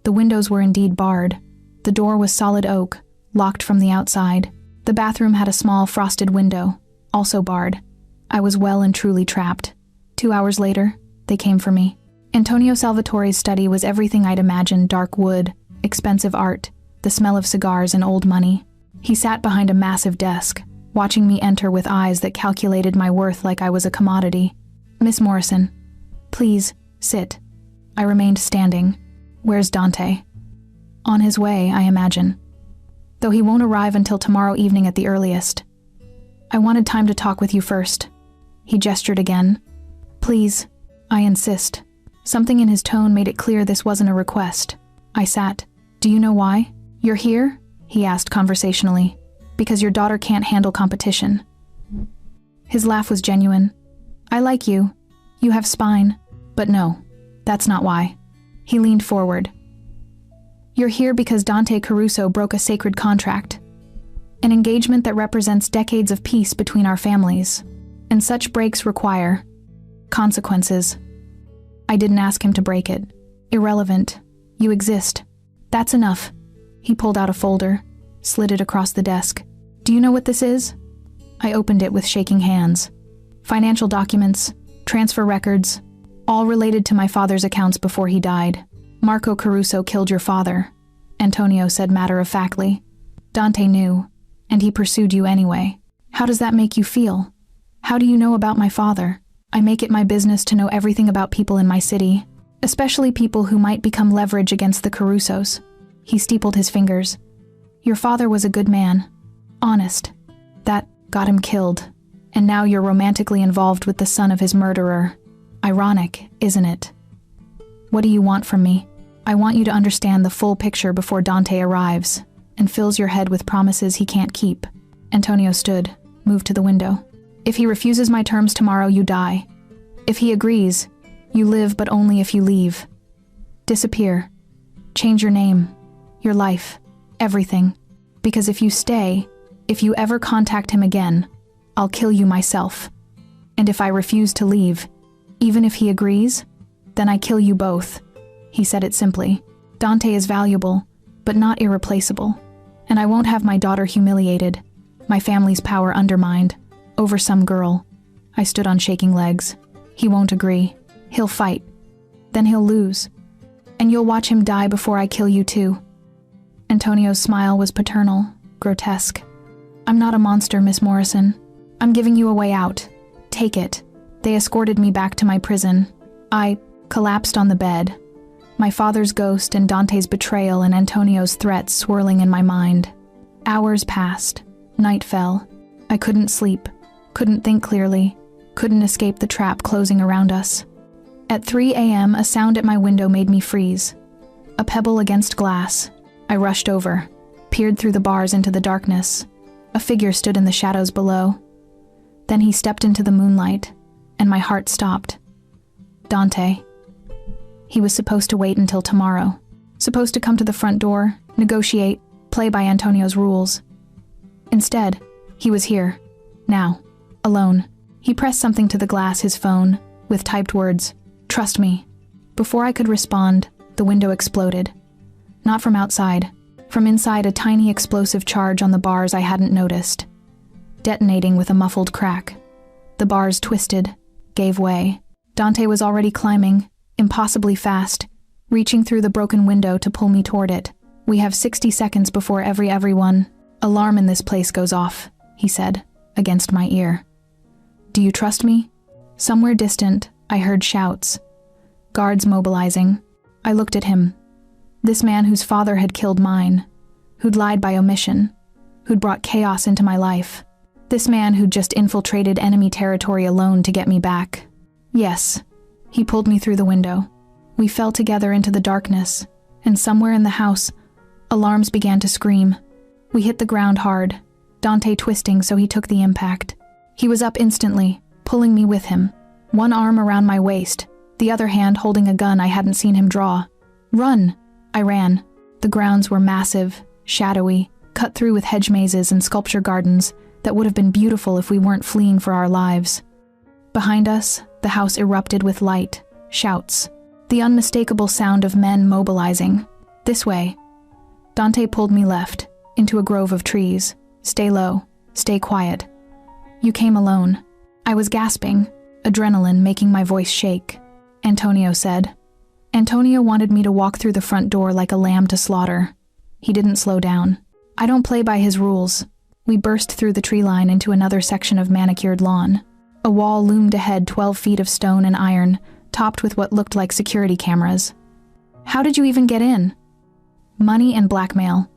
The windows were indeed barred. The door was solid oak, locked from the outside. The bathroom had a small frosted window, also barred. I was well and truly trapped. 2 hours later, they came for me. Antonio Salvatore's study was everything I'd imagined: dark wood, expensive art, the smell of cigars and old money. He sat behind a massive desk, watching me enter with eyes that calculated my worth like I was a commodity. "Miss Morrison, please, sit." I remained standing. "Where's Dante?" "On his way, I imagine. Though he won't arrive until tomorrow evening at the earliest. I wanted time to talk with you first." He gestured again. "Please, I insist." Something in his tone made it clear this wasn't a request. I sat. "Do you know why you're here?" he asked conversationally. "Because your daughter can't handle competition." His laugh was genuine. "I like you. You have spine. But no, that's not why." He leaned forward. "You're here because Dante Caruso broke a sacred contract. An engagement that represents decades of peace between our families. And such breaks require consequences. I didn't ask him to break it. Irrelevant. You exist. That's enough." He pulled out a folder, slid it across the desk. "Do you know what this is?" I opened it with shaking hands. "Financial documents, transfer records, all related to my father's accounts before he died. Marco Caruso killed your father," Antonio said matter-of-factly. "Dante knew, and he pursued you anyway. How does that make you feel? How do you know about my father? I make it my business to know everything about people in my city, especially people who might become leverage against the Carusos." He steepled his fingers. "Your father was a good man. Honest. That got him killed. And now you're romantically involved with the son of his murderer. Ironic, isn't it? What do you want from me? I want you to understand the full picture before Dante arrives and fills your head with promises he can't keep." Antonio stood, moved to the window. "If he refuses my terms tomorrow, you die. If he agrees, you live, but only if you leave. Disappear. Change your name, your life, everything. Because if you stay, if you ever contact him again, I'll kill you myself. And if I refuse to leave, even if he agrees, then I kill you both." He said it simply. "Dante is valuable, but not irreplaceable. And I won't have my daughter humiliated, my family's power undermined, over some girl." I stood on shaking legs. "He won't agree. He'll fight. Then he'll lose. And you'll watch him die before I kill you too." Antonio's smile was paternal, grotesque. "I'm not a monster, Miss Morrison. I'm giving you a way out. Take it." They escorted me back to my prison. I collapsed on the bed, my father's ghost and Dante's betrayal and Antonio's threats swirling in my mind. Hours passed. Night fell. I couldn't sleep, couldn't think clearly, couldn't escape the trap closing around us. At 3 a.m., a sound at my window made me freeze. A pebble against glass. I rushed over, peered through the bars into the darkness. A figure stood in the shadows below. Then he stepped into the moonlight, and my heart stopped. Dante. He was supposed to wait until tomorrow. Supposed to come to the front door, negotiate, play by Antonio's rules. Instead, he was here. Now. Alone. He pressed something to the glass, his phone, with typed words. "Trust me." Before I could respond, the window exploded. Not from outside. From inside, a tiny explosive charge on the bars I hadn't noticed. Detonating with a muffled crack. The bars twisted, gave way. Dante was already climbing, impossibly fast, reaching through the broken window to pull me toward it. "We have 60 seconds before everyone. Alarm in this place goes off," he said, against my ear. "Do you trust me?" Somewhere distant, I heard shouts. Guards mobilizing. I looked at him. This man whose father had killed mine, who'd lied by omission, who'd brought chaos into my life. This man who'd just infiltrated enemy territory alone to get me back. Yes. He pulled me through the window. We fell together into the darkness, and somewhere in the house, alarms began to scream. We hit the ground hard, Dante twisting so he took the impact. He was up instantly, pulling me with him, one arm around my waist, the other hand holding a gun I hadn't seen him draw. "Run!" I ran. The grounds were massive, shadowy, cut through with hedge mazes and sculpture gardens that would have been beautiful if we weren't fleeing for our lives. Behind us, the house erupted with light, shouts, the unmistakable sound of men mobilizing. This way. Dante pulled me left, into a grove of trees. Stay low, stay quiet. You came alone. I was gasping, adrenaline making my voice shake. Antonio said. Antonio wanted me to walk through the front door like a lamb to slaughter. He didn't slow down. I don't play by his rules. We burst through the tree line into another section of manicured lawn. A wall loomed ahead, 12 feet of stone and iron, topped with what looked like security cameras. How did you even get in? Money and blackmail.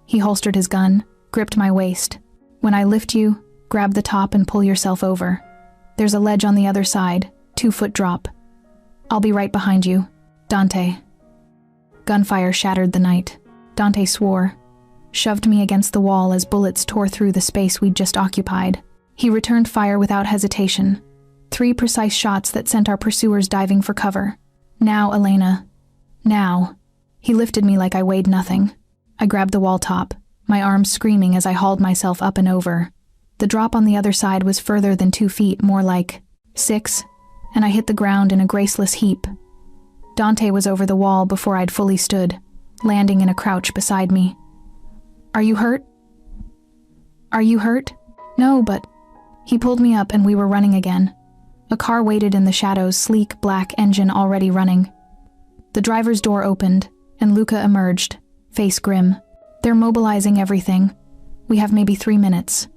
He holstered his gun, gripped my waist. When I lift you, grab the top and pull yourself over. There's a ledge on the other side, 2-foot drop. I'll be right behind you. Dante. Gunfire shattered the night. Dante swore, shoved me against the wall as bullets tore through the space we'd just occupied. He returned fire without hesitation. 3 precise shots that sent our pursuers diving for cover. Now, Elena. Now. He lifted me like I weighed nothing. I grabbed the wall top, my arms screaming as I hauled myself up and over. The drop on the other side was further than 2 feet, more like 6, and I hit the ground in a graceless heap. Dante was over the wall before I'd fully stood, landing in a crouch beside me. Are you hurt? Are you hurt? No, but... He pulled me up and we were running again. A car waited in the shadows, sleek black engine already running. The driver's door opened, and Luca emerged, face grim. They're mobilizing everything. We have maybe 3 minutes.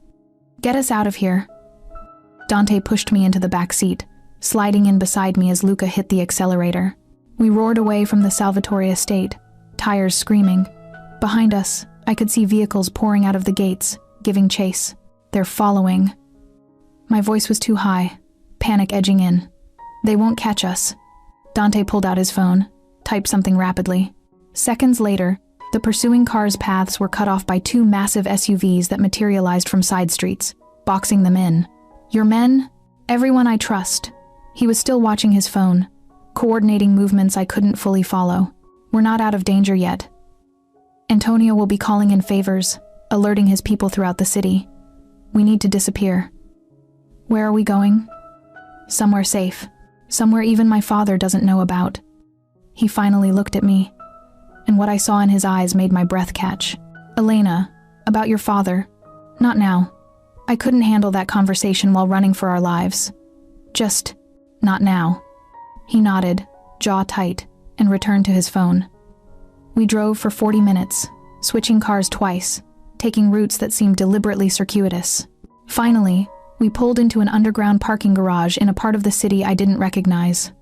Get us out of here. Dante pushed me into the back seat, sliding in beside me as Luca hit the accelerator. We roared away from the Salvatore estate, tires screaming. Behind us, I could see vehicles pouring out of the gates, giving chase. They're following. My voice was too high, panic edging in. They won't catch us. Dante pulled out his phone, typed something rapidly. Seconds later, the pursuing car's paths were cut off by 2 massive SUVs that materialized from side streets, boxing them in. Your men? Everyone I trust. He was still watching his phone, coordinating movements I couldn't fully follow. We're not out of danger yet. Antonio will be calling in favors, alerting his people throughout the city. We need to disappear. Where are we going? Somewhere safe. Somewhere even my father doesn't know about. He finally looked at me, and what I saw in his eyes made my breath catch. Elena, about your father. Not now. I couldn't handle that conversation while running for our lives. Just, not now. He nodded, jaw tight, and returned to his phone. We drove for 40 minutes, switching cars twice, taking routes that seemed deliberately circuitous. Finally, we pulled into an underground parking garage in a part of the city I didn't recognize.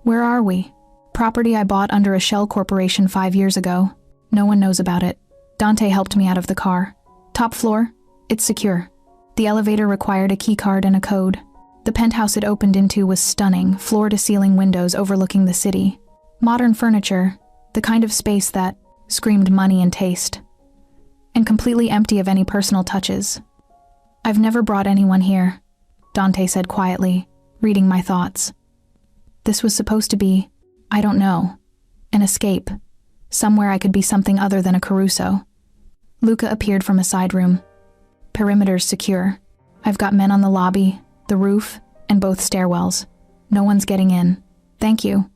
Where are we? Property I bought under a shell corporation 5 years ago. No one knows about it. Dante helped me out of the car. Top floor? It's secure. The elevator required a keycard and a code. The penthouse it opened into was stunning, floor-to-ceiling windows overlooking the city. Modern furniture, the kind of space that screamed money and taste. And completely empty of any personal touches. I've never brought anyone here, Dante said quietly, reading my thoughts. This was supposed to be, I don't know, an escape. Somewhere I could be something other than a Caruso. Luca appeared from a side room. Perimeter's secure. I've got men on the lobby, the roof, and both stairwells. No one's getting in. Thank you.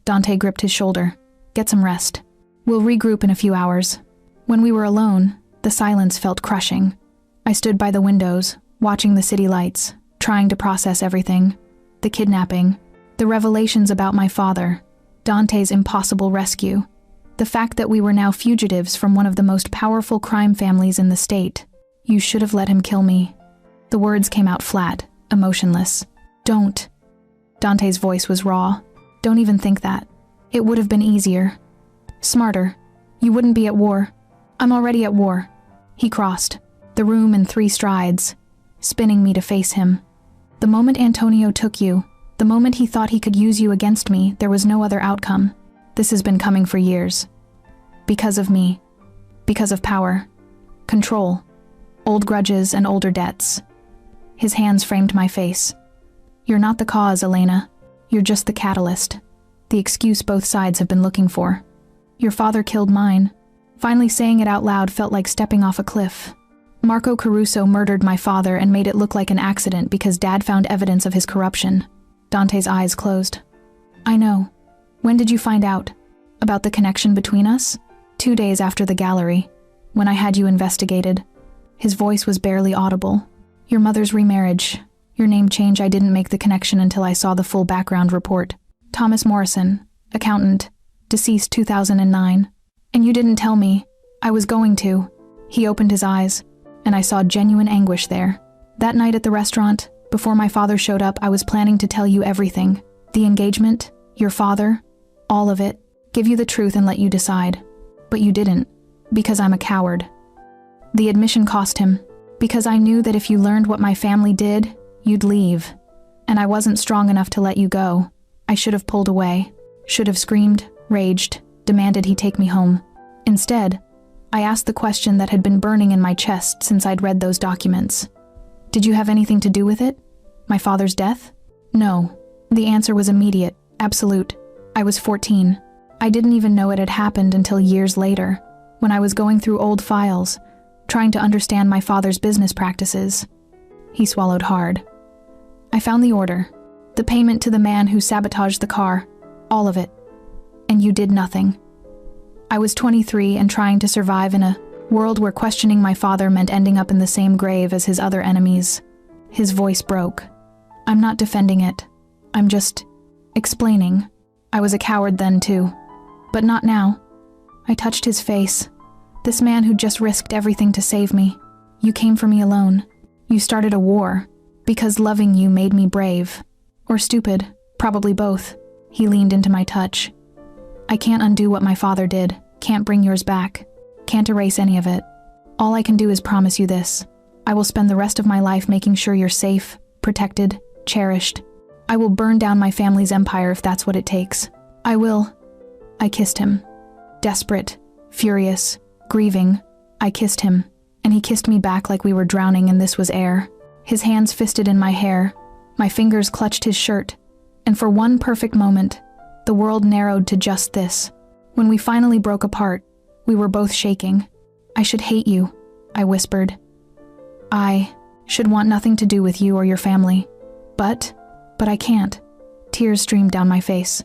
Dante gripped his shoulder. Get some rest. We'll regroup in a few hours. When we were alone, the silence felt crushing. I stood by the windows, watching the city lights, trying to process everything. The kidnapping, the revelations about my father, Dante's impossible rescue, the fact that we were now fugitives from one of the most powerful crime families in the state. You should have let him kill me. The words came out flat, emotionless. Don't. Dante's voice was raw. Don't even think that. It would have been easier. Smarter. You wouldn't be at war. I'm already at war. He crossed the room in 3 strides, spinning me to face him. The moment Antonio took you, the moment he thought he could use you against me, there was no other outcome. This has been coming for years. Because of me. Because of power. Control. Old grudges and older debts. His hands framed my face. You're not the cause, Elena. You're just the catalyst. The excuse both sides have been looking for. Your father killed mine. Finally saying it out loud felt like stepping off a cliff. Marco Caruso murdered my father and made it look like an accident because Dad found evidence of his corruption. Dante's eyes closed. I know. When did you find out? About the connection between us? 2 days after the gallery, when I had you investigated. His voice was barely audible. Your mother's remarriage. Your name change. I didn't make the connection until I saw the full background report. Thomas Morrison, accountant, deceased 2009. And you didn't tell me. I was going to. He opened his eyes, and I saw genuine anguish there. That night at the restaurant, before my father showed up, I was planning to tell you everything. The engagement, your father, all of it. Give you the truth and let you decide. But you didn't, because I'm a coward. The admission cost him, because I knew that if you learned what my family did, you'd leave. And I wasn't strong enough to let you go. I should have pulled away, should have screamed, raged, demanded he take me home. Instead, I asked the question that had been burning in my chest since I'd read those documents. Did you have anything to do with it? My father's death? No. The answer was immediate, absolute. I was 14. I didn't even know it had happened until years later, when I was going through old files, trying to understand my father's business practices. He swallowed hard. I found the order, the payment to the man who sabotaged the car, all of it. And you did nothing. I was 23 and trying to survive in a world where questioning my father meant ending up in the same grave as his other enemies. His voice broke. I'm not defending it. I'm just explaining. I was a coward then too. But not now. I touched his face. This man who just risked everything to save me. You came for me alone. You started a war. Because loving you made me brave. Or stupid. Probably both. He leaned into my touch. I can't undo what my father did. Can't bring yours back. Can't erase any of it. All I can do is promise you this. I will spend the rest of my life making sure you're safe, protected, cherished. I will burn down my family's empire if that's what it takes. I will. I kissed him. Desperate, furious, grieving, I kissed him, and he kissed me back like we were drowning and this was air. His hands fisted in my hair, my fingers clutched his shirt, and for one perfect moment, the world narrowed to just this. When we finally broke apart, we were both shaking. I should hate you, I whispered. I should want nothing to do with you or your family. But I can't. Tears streamed down my face.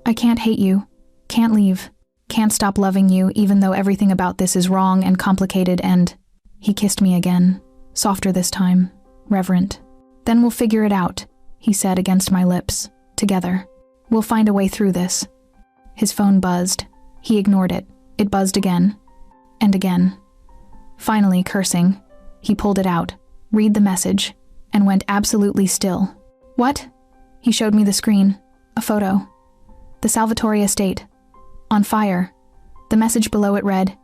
I can't hate you. Can't leave. Can't stop loving you even though everything about this is wrong and complicated and… He kissed me again, softer this time, reverent. Then we'll figure it out, he said against my lips, together. We'll find a way through this. His phone buzzed. He ignored it. It buzzed again. And again. Finally, cursing, he pulled it out, read the message, and went absolutely still. What? He showed me the screen. A photo. The Salvatore estate. On fire. The message below it read,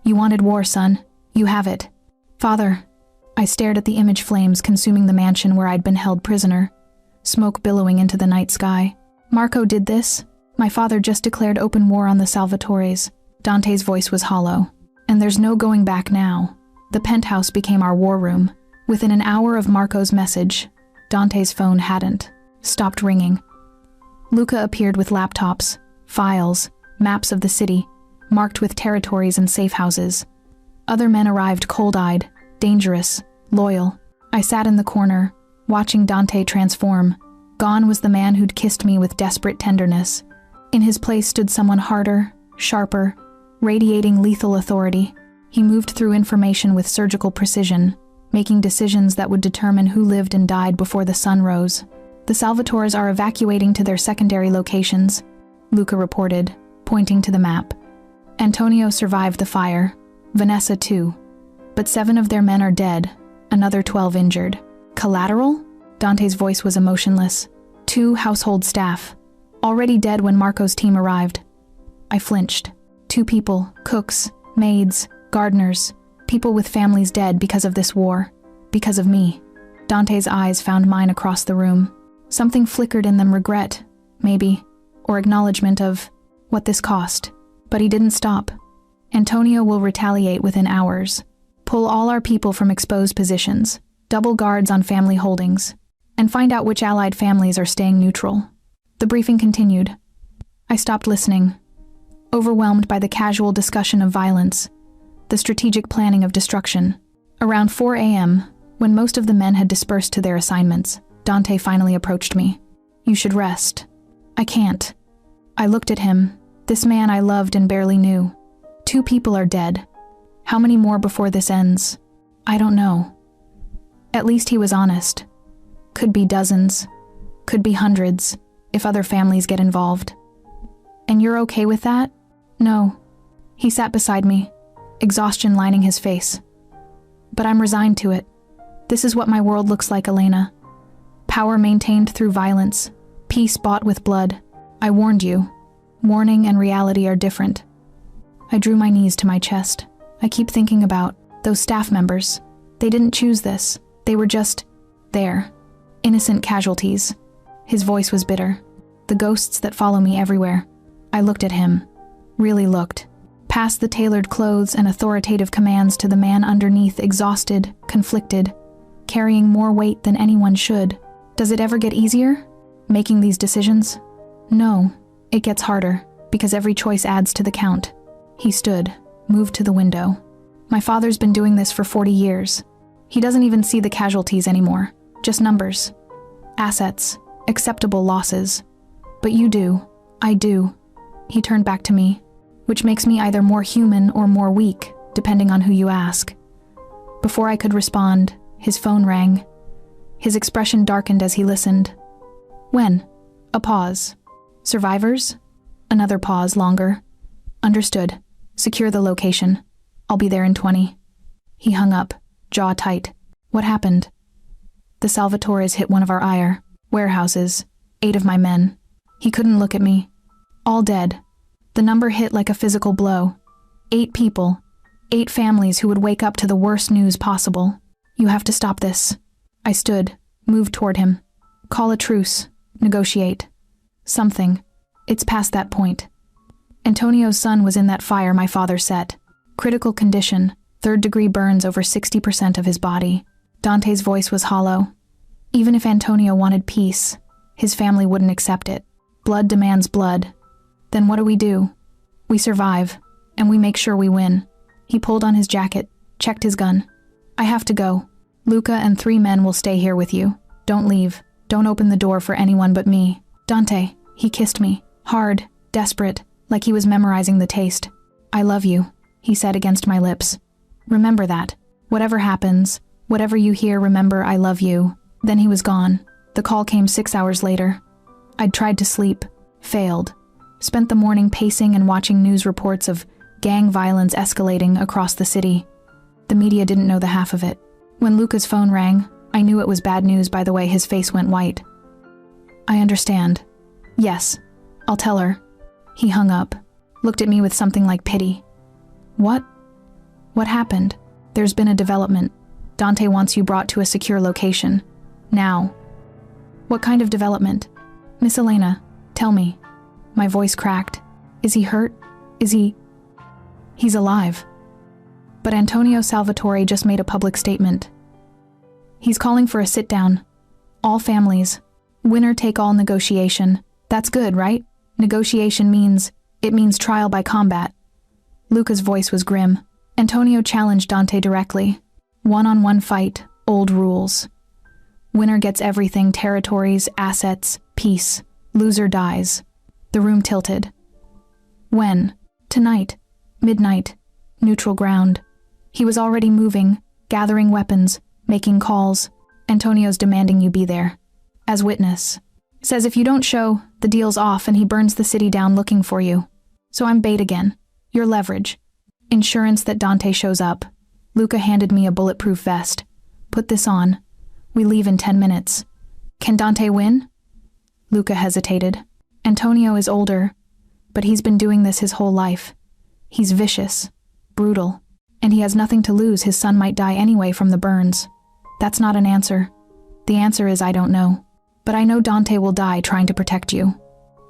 "You wanted war, son. You have it. Father." I stared at the image flames consuming the mansion where I'd been held prisoner, smoke billowing into the night sky. Marco did this. My father just declared open war on the Salvatores. Dante's voice was hollow. And there's no going back now. The penthouse became our war room. Within an hour of Marco's message, Dante's phone hadn't stopped ringing. Luca appeared with laptops, files, maps of the city, marked with territories and safe houses. Other men arrived cold-eyed, dangerous, loyal. I sat in the corner, watching Dante transform. Gone was the man who'd kissed me with desperate tenderness. In his place stood someone harder, sharper, radiating lethal authority. He moved through information with surgical precision, making decisions that would determine who lived and died before the sun rose. The Salvatores are evacuating to their secondary locations, Luca reported, pointing to the map. Antonio survived the fire, Vanessa too, but 7 of their men are dead, another 12 injured. Collateral? Dante's voice was emotionless. 2 household staff, already dead when Marco's team arrived. I flinched. 2 people, cooks, maids, gardeners, people with families dead because of this war, because of me. Dante's eyes found mine across the room. Something flickered in them, regret, maybe, or acknowledgement of what this cost. But he didn't stop. Antonio will retaliate within hours. Pull all our people from exposed positions, double guards on family holdings, and find out which allied families are staying neutral. The briefing continued. I stopped listening, overwhelmed by the casual discussion of violence, the strategic planning of destruction. Around 4 a.m., when most of the men had dispersed to their assignments, Dante finally approached me. "You should rest." "I can't." I looked at him, this man I loved and barely knew. 2 people are dead. How many more before this ends? I don't know. At least he was honest. Could be dozens. Could be hundreds, if other families get involved. "And you're okay with that?" "No." He sat beside me, exhaustion lining his face. "But I'm resigned to it. This is what my world looks like, Elena. Power maintained through violence, peace bought with blood. I warned you. Warning and reality are different." I drew my knees to my chest. I keep thinking about those staff members. They didn't choose this. They were just there. Innocent casualties. His voice was bitter. "The ghosts that follow me everywhere." I looked at him. Really looked. Past the tailored clothes and authoritative commands to the man underneath, exhausted, conflicted, carrying more weight than anyone should. Does it ever get easier? Making these decisions? No, it gets harder, because every choice adds to the count. He stood, moved to the window. "My father's been doing this for 40 years. He doesn't even see the casualties anymore, just numbers. Assets, acceptable losses. But you do. I do." He turned back to me, which makes me either more human or more weak, depending on who you ask. Before I could respond, his phone rang. His expression darkened as he listened. "When?" A pause. "Survivors?" Another pause, longer. "Understood. Secure the location. I'll be there in 20. He hung up, jaw tight. "What happened?" "The Salvatores hit one of our warehouses. 8 of my men." He couldn't look at me. "All dead." The number hit like a physical blow. 8 people. 8 families who would wake up to the worst news possible. "You have to stop this." I stood, moved toward him. "Call a truce. Negotiate. Something. It's past that point." Antonio's son was in that fire my father set. Critical condition, 3rd-degree burns over 60% of his body. Dante's voice was hollow. Even if Antonio wanted peace, his family wouldn't accept it. Blood demands blood. Then what do? We survive, and we make sure we win. He pulled on his jacket, checked his gun. "I have to go. Luca and 3 men will stay here with you. Don't leave. Don't open the door for anyone but me." "Dante," he kissed me, hard, desperate, like he was memorizing the taste. "I love you," he said against my lips. "Remember that. Whatever happens, whatever you hear, remember I love you." Then he was gone. The call came 6 hours later. I'd tried to sleep, failed. Spent the morning pacing and watching news reports of gang violence escalating across the city. The media didn't know the half of it. When Luca's phone rang, I knew it was bad news by the way his face went white. "I understand. Yes, I'll tell her." He hung up, looked at me with something like pity. "What? What happened?" "There's been a development. Dante wants you brought to a secure location. Now." "What kind of development?" "Miss Elena, tell me." My voice cracked. "Is he hurt? Is he—" "He's alive." But Antonio Salvatore just made a public statement. He's calling for a sit-down. All families. Winner-take-all negotiation. That's good, right? Negotiation means trial by combat. Luca's voice was grim. Antonio challenged Dante directly. One-on-one fight, old rules. Winner gets everything, territories, assets, peace. Loser dies. The room tilted. "When?" "Tonight. Midnight. Neutral ground." He was already moving, gathering weapons, making calls. "Antonio's demanding you be there. As witness. Says if you don't show, the deal's off and he burns the city down looking for you. So I'm bait again. Your leverage. Insurance that Dante shows up." Luca handed me a bulletproof vest. "Put this on. We leave in 10 minutes. Can Dante win?" Luca hesitated. "Antonio is older, but he's been doing this his whole life. He's vicious, brutal, and he has nothing to lose. His son might die anyway from the burns. That's not an answer. The answer is I don't know. But I know Dante will die trying to protect you."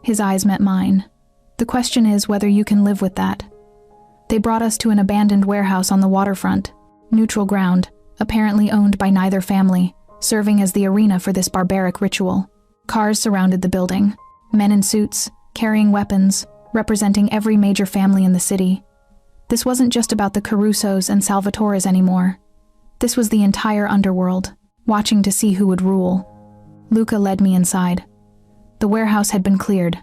His eyes met mine. "The question is whether you can live with that." They brought us to an abandoned warehouse on the waterfront. Neutral ground, apparently owned by neither family, serving as the arena for this barbaric ritual. Cars surrounded the building. Men in suits, carrying weapons, representing every major family in the city. This wasn't just about the Carusos and Salvatores anymore. This was the entire underworld, watching to see who would rule. Luca led me inside. The warehouse had been cleared,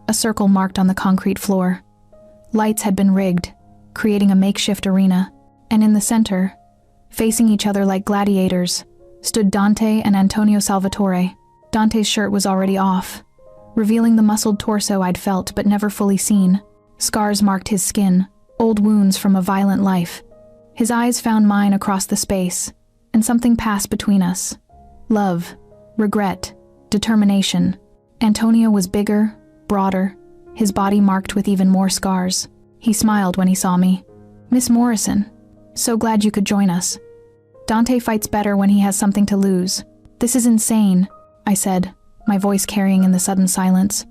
a circle marked on the concrete floor. Lights had been rigged, creating a makeshift arena, and in the center, facing each other like gladiators, stood Dante and Antonio Salvatore. Dante's shirt was already off, revealing the muscled torso I'd felt but never fully seen. Scars marked his skin, old wounds from a violent life. His eyes found mine across the space, and something passed between us. Love, regret, determination. Antonio was bigger, broader, his body marked with even more scars. He smiled when he saw me. "Miss Morrison, so glad you could join us. Dante fights better when he has something to lose." "This is insane," I said, my voice carrying in the sudden silence.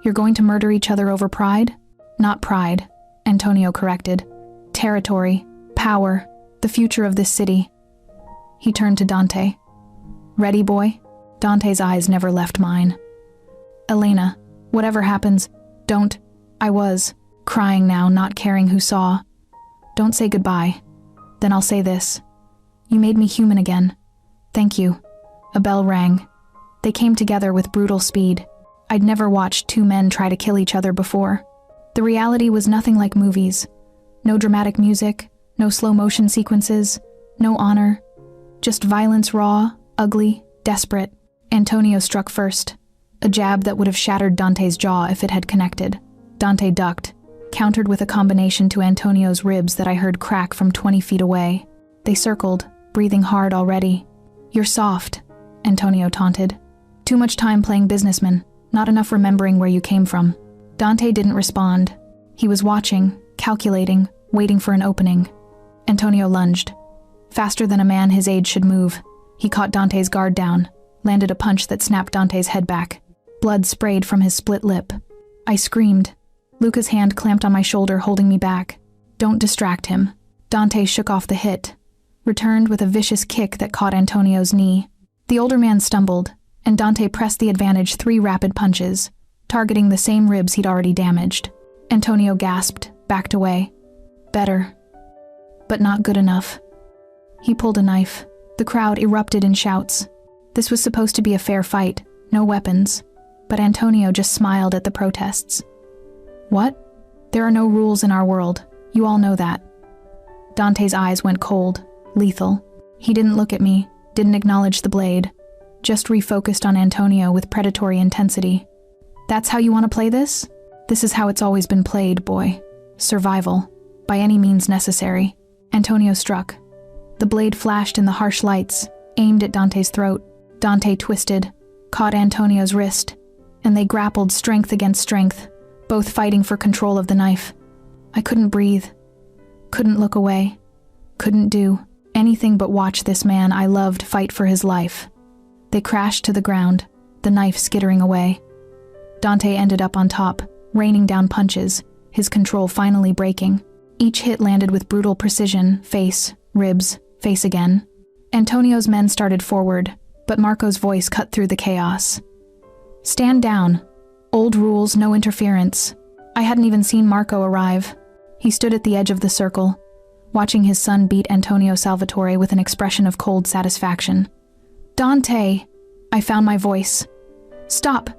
"You're going to murder each other over pride?" "Not pride," Antonio corrected. "Territory, power, the future of this city." He turned to Dante. "Ready, boy?" Dante's eyes never left mine. "Elena, whatever happens, don't..." I was, crying now, not caring who saw. "Don't say goodbye. Then I'll say this. You made me human again. Thank you." A bell rang. They came together with brutal speed. I'd never watched two men try to kill each other before. The reality was nothing like movies. No dramatic music, no slow-motion sequences, no honor. Just violence, raw, ugly, desperate. Antonio struck first, a jab that would have shattered Dante's jaw if it had connected. Dante ducked, countered with a combination to Antonio's ribs that I heard crack from 20 feet away. They circled, breathing hard already. "You're soft," Antonio taunted. "Too much time playing businessman, not enough remembering where you came from." Dante didn't respond. He was watching, calculating, waiting for an opening. Antonio lunged. Faster than a man his age should move, he caught Dante's guard down, landed a punch that snapped Dante's head back. Blood sprayed from his split lip. I screamed. Luca's hand clamped on my shoulder, holding me back. "Don't distract him." Dante shook off the hit, returned with a vicious kick that caught Antonio's knee. The older man stumbled, and Dante pressed the advantage 3 rapid punches, targeting the same ribs he'd already damaged. Antonio gasped, backed away. Better, but not good enough. He pulled a knife. The crowd erupted in shouts. This was supposed to be a fair fight, no weapons, but Antonio just smiled at the protests. "What? There are no rules in our world. You all know that." Dante's eyes went cold, lethal. He didn't look at me, didn't acknowledge the blade, just refocused on Antonio with predatory intensity. "That's how you want to play this? This is how it's always been played, boy. Survival, by any means necessary." Antonio struck. The blade flashed in the harsh lights, aimed at Dante's throat. Dante twisted, caught Antonio's wrist, and they grappled strength against strength, both fighting for control of the knife. I couldn't breathe, couldn't look away, couldn't do anything but watch this man I loved fight for his life. They crashed to the ground, the knife skittering away. Dante ended up on top, raining down punches, his control finally breaking. Each hit landed with brutal precision, face, ribs, face again. Antonio's men started forward, but Marco's voice cut through the chaos. "Stand down. Old rules, no interference." I hadn't even seen Marco arrive. He stood at the edge of the circle, watching his son beat Antonio Salvatore with an expression of cold satisfaction. "Dante!" I found my voice. "Stop!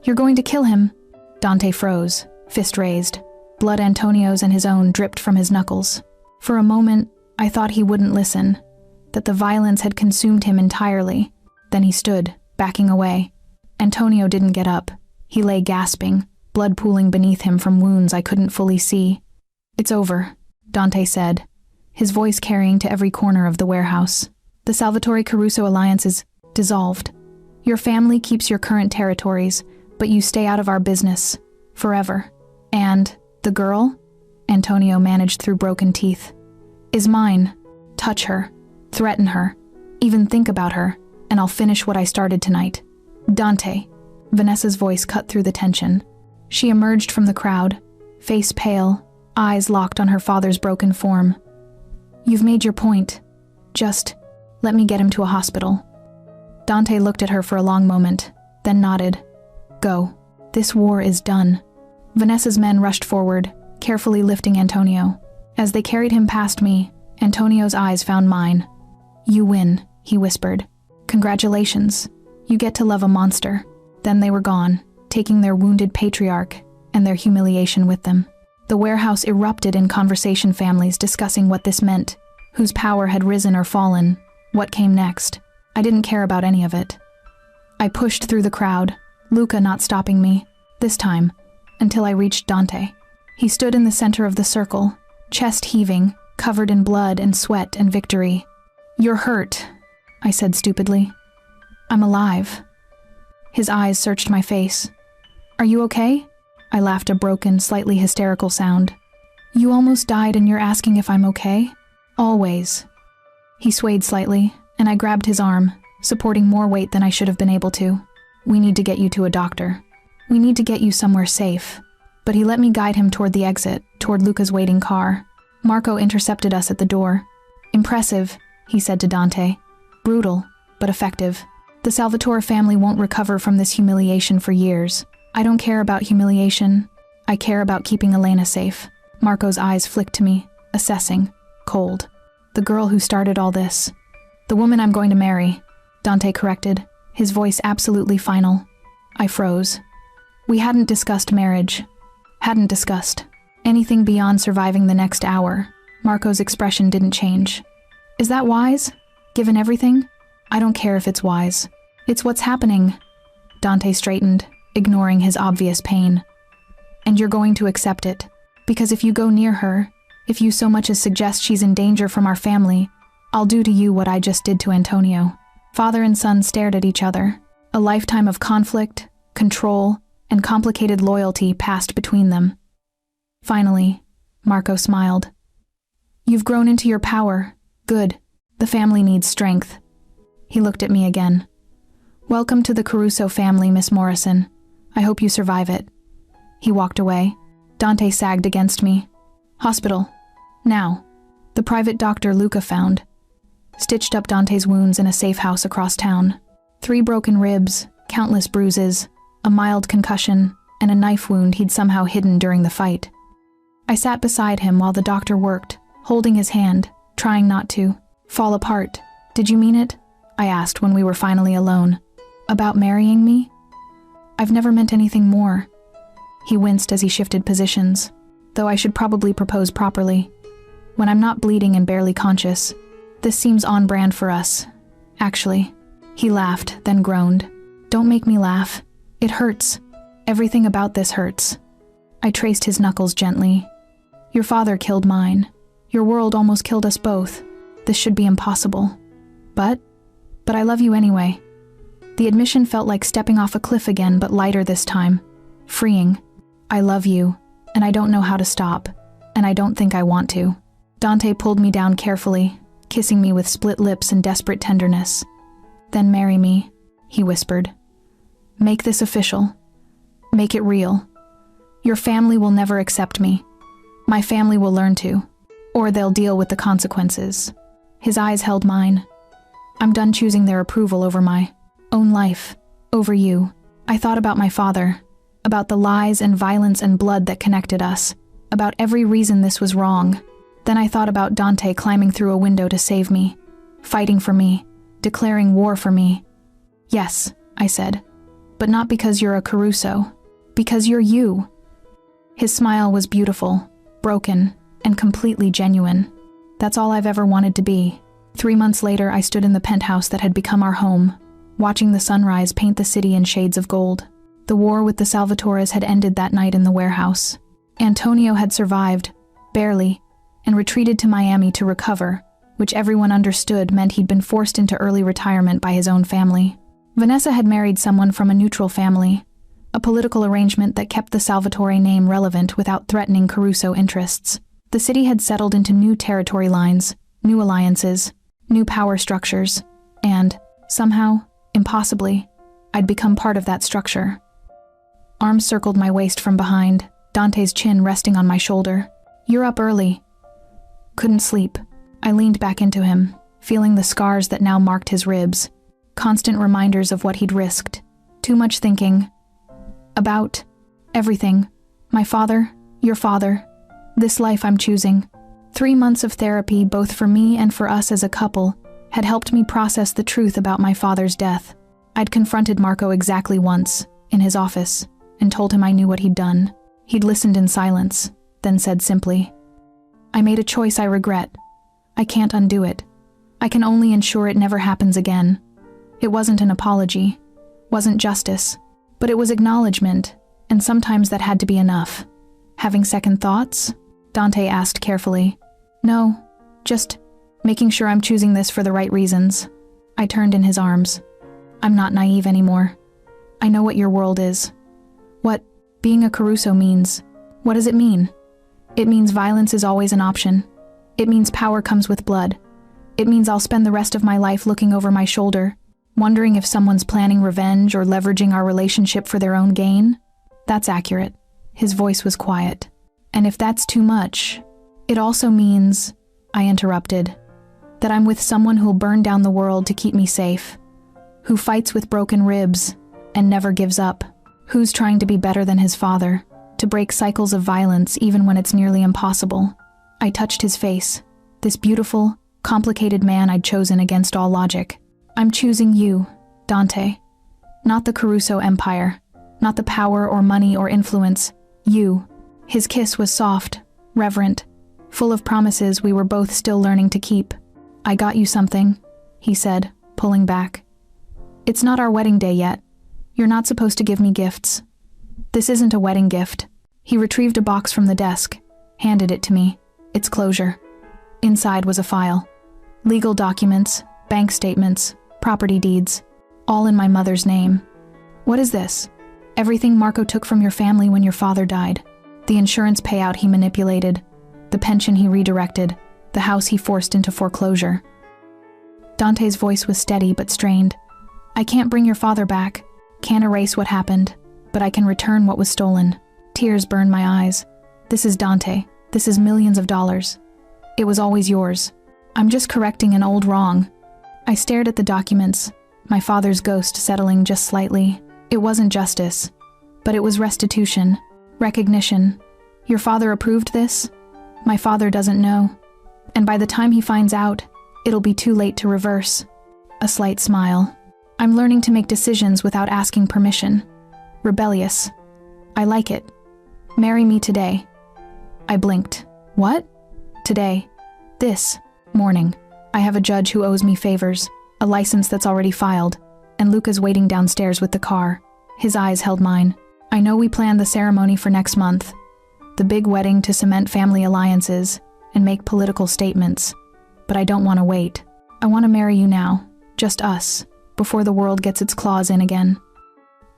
You're going to kill him!" Dante froze, fist raised. Blood Antonio's and his own dripped from his knuckles. For a moment, I thought he wouldn't listen, that the violence had consumed him entirely. Then he stood, backing away. Antonio didn't get up. He lay gasping, blood pooling beneath him from wounds I couldn't fully see. "It's over," Dante said, his voice carrying to every corner of the warehouse. "The Salvatore Caruso alliance is dissolved. Your family keeps your current territories, but you stay out of our business, forever. And the girl," Antonio managed through broken teeth, "is mine. Touch her, threaten her, even think about her, and I'll finish what I started tonight." "Dante," Vanessa's voice cut through the tension. She emerged from the crowd, face pale, eyes locked on her father's broken form. "You've made your point. Just let me get him to a hospital." Dante looked at her for a long moment, then nodded. "Go. This war is done." Vanessa's men rushed forward, carefully lifting Antonio. As they carried him past me, Antonio's eyes found mine. "You win," he whispered. "Congratulations. You get to love a monster." Then they were gone, taking their wounded patriarch and their humiliation with them. The warehouse erupted in conversation, families discussing what this meant, whose power had risen or fallen, what came next. I didn't care about any of it. I pushed through the crowd, Luca not stopping me, this time, until I reached Dante. He stood in the center of the circle, chest heaving, covered in blood and sweat and victory. "You're hurt," I said stupidly. "I'm alive." His eyes searched my face. "Are you okay?" I laughed, a broken, slightly hysterical sound. "You almost died and you're asking if I'm okay?" "Always." He swayed slightly, and I grabbed his arm, supporting more weight than I should have been able to. "We need to get you to a doctor. We need to get you somewhere safe." But he let me guide him toward the exit, toward Luca's waiting car. Marco intercepted us at the door. "Impressive," he said to Dante. "Brutal, but effective. The Salvatore family won't recover from this humiliation for years. I don't care about humiliation. I care about keeping Elena safe." Marco's eyes flicked to me, assessing, cold. "The girl who started all this. The woman I'm going to marry," Dante corrected, his voice absolutely final. I froze. We hadn't discussed marriage. Hadn't discussed anything beyond surviving the next hour. Marco's expression didn't change. "Is that wise? Given everything?" "I don't care if it's wise. It's what's happening." Dante straightened, ignoring his obvious pain. "And you're going to accept it. Because if you go near her, if you so much as suggest she's in danger from our family, I'll do to you what I just did to Antonio." Father and son stared at each other. A lifetime of conflict, control, and complicated loyalty passed between them. Finally, Marco smiled. "You've grown into your power. Good. The family needs strength." He looked at me again. "Welcome to the Caruso family, Miss Morrison. I hope you survive it." He walked away. Dante sagged against me. "Hospital. Now." The private doctor Luca found. Stitched up Dante's wounds in a safe house across town. 3 broken ribs, countless bruises, a mild concussion, and a knife wound he'd somehow hidden during the fight. I sat beside him while the doctor worked, holding his hand, trying not to fall apart. "Did you mean it?" I asked when we were finally alone. "About marrying me?" "I've never meant anything more." He winced as he shifted positions, though I should probably propose properly. "When I'm not bleeding and barely conscious. This seems on brand for us, actually." He laughed, then groaned. "Don't make me laugh. It hurts. Everything about this hurts." I traced his knuckles gently. "Your father killed mine. Your world almost killed us both. This should be impossible. But I love you anyway." The admission felt like stepping off a cliff again, but lighter this time. Freeing. "I love you, and I don't know how to stop, and I don't think I want to." Dante pulled me down carefully, kissing me with split lips and desperate tenderness. "Then marry me," he whispered. "Make this official. Make it real. Your family will never accept me. My family will learn to, or they'll deal with the consequences." His eyes held mine. "I'm done choosing their approval over my own life, over you." I thought about my father, about the lies and violence and blood that connected us, about every reason this was wrong. Then I thought about Dante climbing through a window to save me, fighting for me, declaring war for me. "Yes," I said, "but not because you're a Caruso, because you're you." His smile was beautiful, broken, and completely genuine. That's all I've ever wanted to be. 3 months later, I stood in the penthouse that had become our home, watching the sunrise paint the city in shades of gold. The war with the Salvatores had ended that night in the warehouse. Antonio had survived, barely, and retreated to Miami to recover, which everyone understood meant he'd been forced into early retirement by his own family. Vanessa had married someone from a neutral family, a political arrangement that kept the Salvatore name relevant without threatening Caruso interests. The city had settled into new territory lines, new alliances, new power structures, and, somehow, impossibly, I'd become part of that structure. Arms circled my waist from behind, Dante's chin resting on my shoulder. "You're up early." Couldn't sleep. I leaned back into him, feeling the scars that now marked his ribs, constant reminders of what he'd risked. Too much thinking. About everything. My father, your father, this life I'm choosing. 3 months of therapy, both for me and for us as a couple, had helped me process the truth about my father's death. I'd confronted Marco exactly once, in his office, and told him I knew what he'd done. He'd listened in silence, then said simply, "I made a choice I regret. I can't undo it. I can only ensure it never happens again." It wasn't an apology, wasn't justice, but it was acknowledgement, and sometimes that had to be enough. "Having second thoughts?" Dante asked carefully. "No, just making sure I'm choosing this for the right reasons." I turned in his arms. "I'm not naive anymore. I know what your world is. What being a Caruso means. What does it mean? It means violence is always an option. It means power comes with blood. It means I'll spend the rest of my life looking over my shoulder, wondering if someone's planning revenge or leveraging our relationship for their own gain." "That's accurate." His voice was quiet. "And if that's too much, it also means," I interrupted, "that I'm with someone who'll burn down the world to keep me safe, who fights with broken ribs and never gives up, who's trying to be better than his father, to break cycles of violence even when it's nearly impossible." I touched his face, this beautiful, complicated man I'd chosen against all logic. "I'm choosing you, Dante. Not the Caruso Empire, not the power or money or influence, you." His kiss was soft, reverent, full of promises we were both still learning to keep. "I got you something," he said, pulling back. "It's not our wedding day yet. You're not supposed to give me gifts. This isn't a wedding gift." He retrieved a box from the desk, handed it to me. Its closure. Inside was a file. Legal documents, bank statements, property deeds, all in my mother's name. "What is this?" "Everything Marco took from your family when your father died. The insurance payout he manipulated, the pension he redirected, the house he forced into foreclosure." Dante's voice was steady but strained. "I can't bring your father back, can't erase what happened, but I can return what was stolen." Tears burned my eyes. "This is Dante. This is millions of dollars. It was always yours. I'm just correcting an old wrong." I stared at the documents, my father's ghost settling just slightly. It wasn't justice, but it was restitution, recognition. "Your father approved this? My father doesn't know. And by the time he finds out, it'll be too late to reverse." A slight smile. "I'm learning to make decisions without asking permission. Rebellious. I like it. Marry me today." I blinked. "What?" "Today. This morning. I have a judge who owes me favors, a license that's already filed, and Luca's waiting downstairs with the car." His eyes held mine. "I know we planned the ceremony for next month, the big wedding to cement family alliances and make political statements, but I don't want to wait. I want to marry you now, just us, before the world gets its claws in again."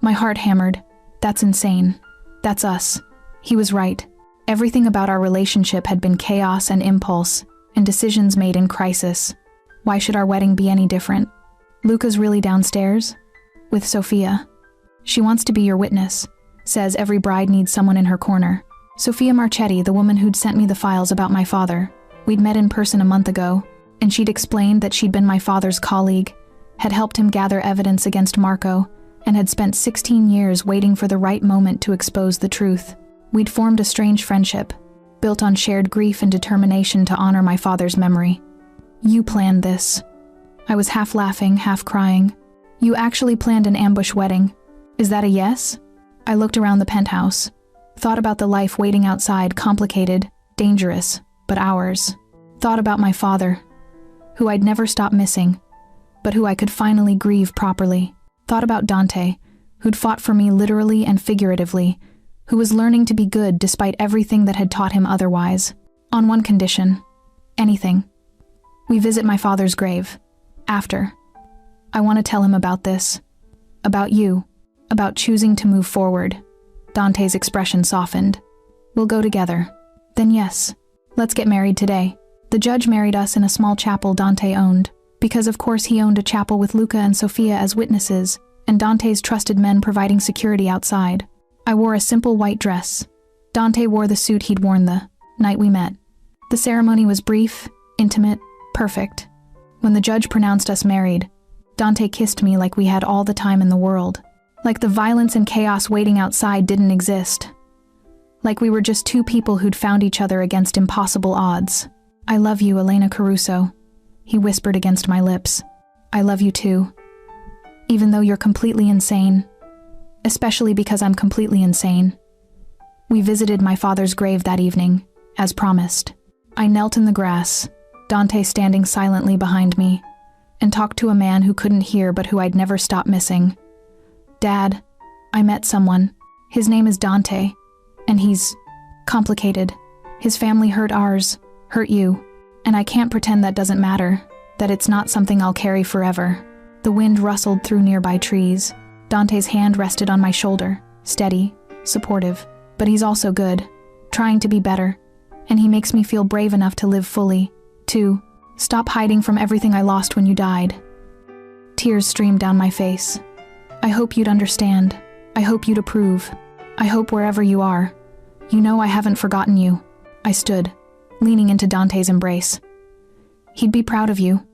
My heart hammered. That's insane. That's us. He was right. Everything about our relationship had been chaos and impulse, and decisions made in crisis. Why should our wedding be any different? "Luca's really downstairs?" "With Sophia. She wants to be your witness. Says every bride needs someone in her corner." Sophia Marchetti, the woman who'd sent me the files about my father. We'd met in person a month ago, and she'd explained that she'd been my father's colleague, had helped him gather evidence against Marco, and had spent 16 years waiting for the right moment to expose the truth. We'd formed a strange friendship, built on shared grief and determination to honor my father's memory. "You planned this." I was half laughing, half crying. "You actually planned an ambush wedding. Is that a yes?" I looked around the penthouse, thought about the life waiting outside, complicated, dangerous, but ours. Thought about my father, who I'd never stop missing, but who I could finally grieve properly. Thought about Dante, who'd fought for me literally and figuratively, who was learning to be good despite everything that had taught him otherwise. On one condition. Anything. We visit my father's grave. After. I want to tell him about this. About you. About choosing to move forward. Dante's expression softened. "We'll go together." "Then yes. Let's get married today." The judge married us in a small chapel Dante owned, because of course he owned a chapel with Luca and Sophia as witnesses, and Dante's trusted men providing security outside. I wore a simple white dress. Dante wore the suit he'd worn the night we met. The ceremony was brief, intimate, perfect. When the judge pronounced us married, Dante kissed me like we had all the time in the world. Like the violence and chaos waiting outside didn't exist. Like we were just two people who'd found each other against impossible odds. I love you, Elena Caruso, he whispered against my lips. I love you too. Even though you're completely insane. Especially because I'm completely insane. We visited my father's grave that evening, as promised. I knelt in the grass, Dante standing silently behind me, and talked to a man who couldn't hear but who I'd never stop missing. Dad, I met someone. His name is Dante, and he's complicated. His family hurt ours, hurt you, and I can't pretend that doesn't matter, that it's not something I'll carry forever. The wind rustled through nearby trees. Dante's hand rested on my shoulder, steady, supportive, but he's also good, trying to be better, and he makes me feel brave enough to live fully, to stop hiding from everything I lost when you died. Tears streamed down my face. I hope you'd understand. I hope you'd approve. I hope wherever you are, you know I haven't forgotten you. I stood, leaning into Dante's embrace. He'd be proud of you,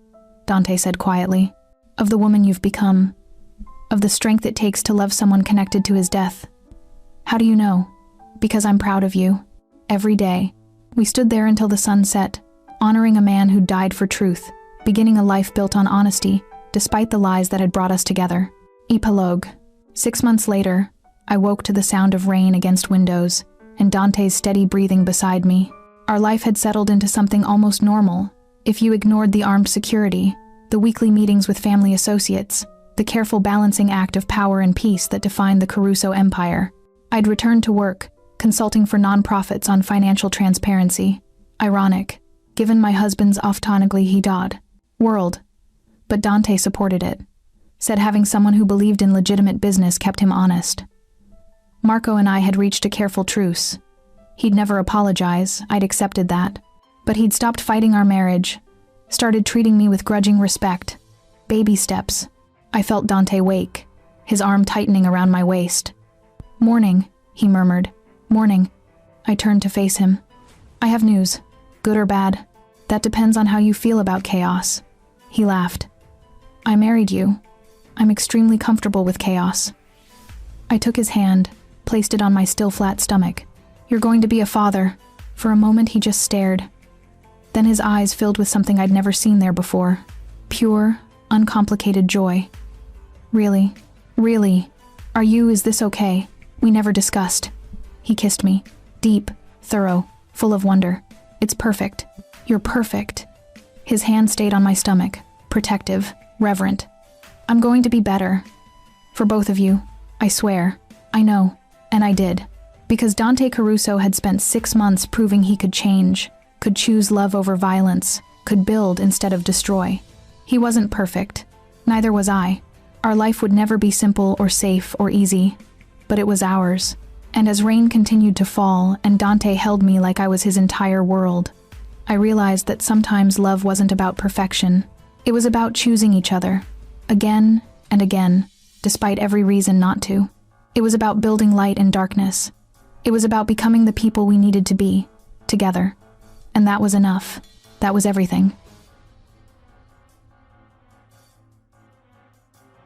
Dante said quietly, of the woman you've become, of the strength it takes to love someone connected to his death. How do you know? Because I'm proud of you. Every day. We stood there until the sun set, honoring a man who died for truth, beginning a life built on honesty, despite the lies that had brought us together. Epilogue. 6 months later, I woke to the sound of rain against windows, and Dante's steady breathing beside me. Our life had settled into something almost normal, if you ignored the armed security, the weekly meetings with family associates, the careful balancing act of power and peace that defined the Caruso empire. I'd returned to work, consulting for nonprofits on financial transparency. Ironic, given my husband's oft-only world. But Dante supported it. Said having someone who believed in legitimate business kept him honest. Marco and I had reached a careful truce. He'd never apologize, I'd accepted that. But he'd stopped fighting our marriage, started treating me with grudging respect. Baby steps. I felt Dante wake, his arm tightening around my waist. Morning, he murmured. Morning. I turned to face him. I have news. Good or bad. That depends on how you feel about chaos. He laughed. I married you. I'm extremely comfortable with chaos. I took his hand, placed it on my still flat stomach. You're going to be a father. For a moment he just stared. Then his eyes filled with something I'd never seen there before. Pure, uncomplicated joy. Really? Really? Is this okay? We never discussed. He kissed me. Deep, thorough, full of wonder. It's perfect. You're perfect. His hand stayed on my stomach, protective, reverent. I'm going to be better. For both of you, I swear. I know. And I did. Because Dante Caruso had spent 6 months proving he could change, could choose love over violence, could build instead of destroy. He wasn't perfect. Neither was I. Our life would never be simple or safe or easy. But it was ours. And as rain continued to fall and Dante held me like I was his entire world, I realized that sometimes love wasn't about perfection. It was about choosing each other. Again and again, despite every reason not to. It was about building light in darkness. It was about becoming the people we needed to be, together. And that was enough. That was everything.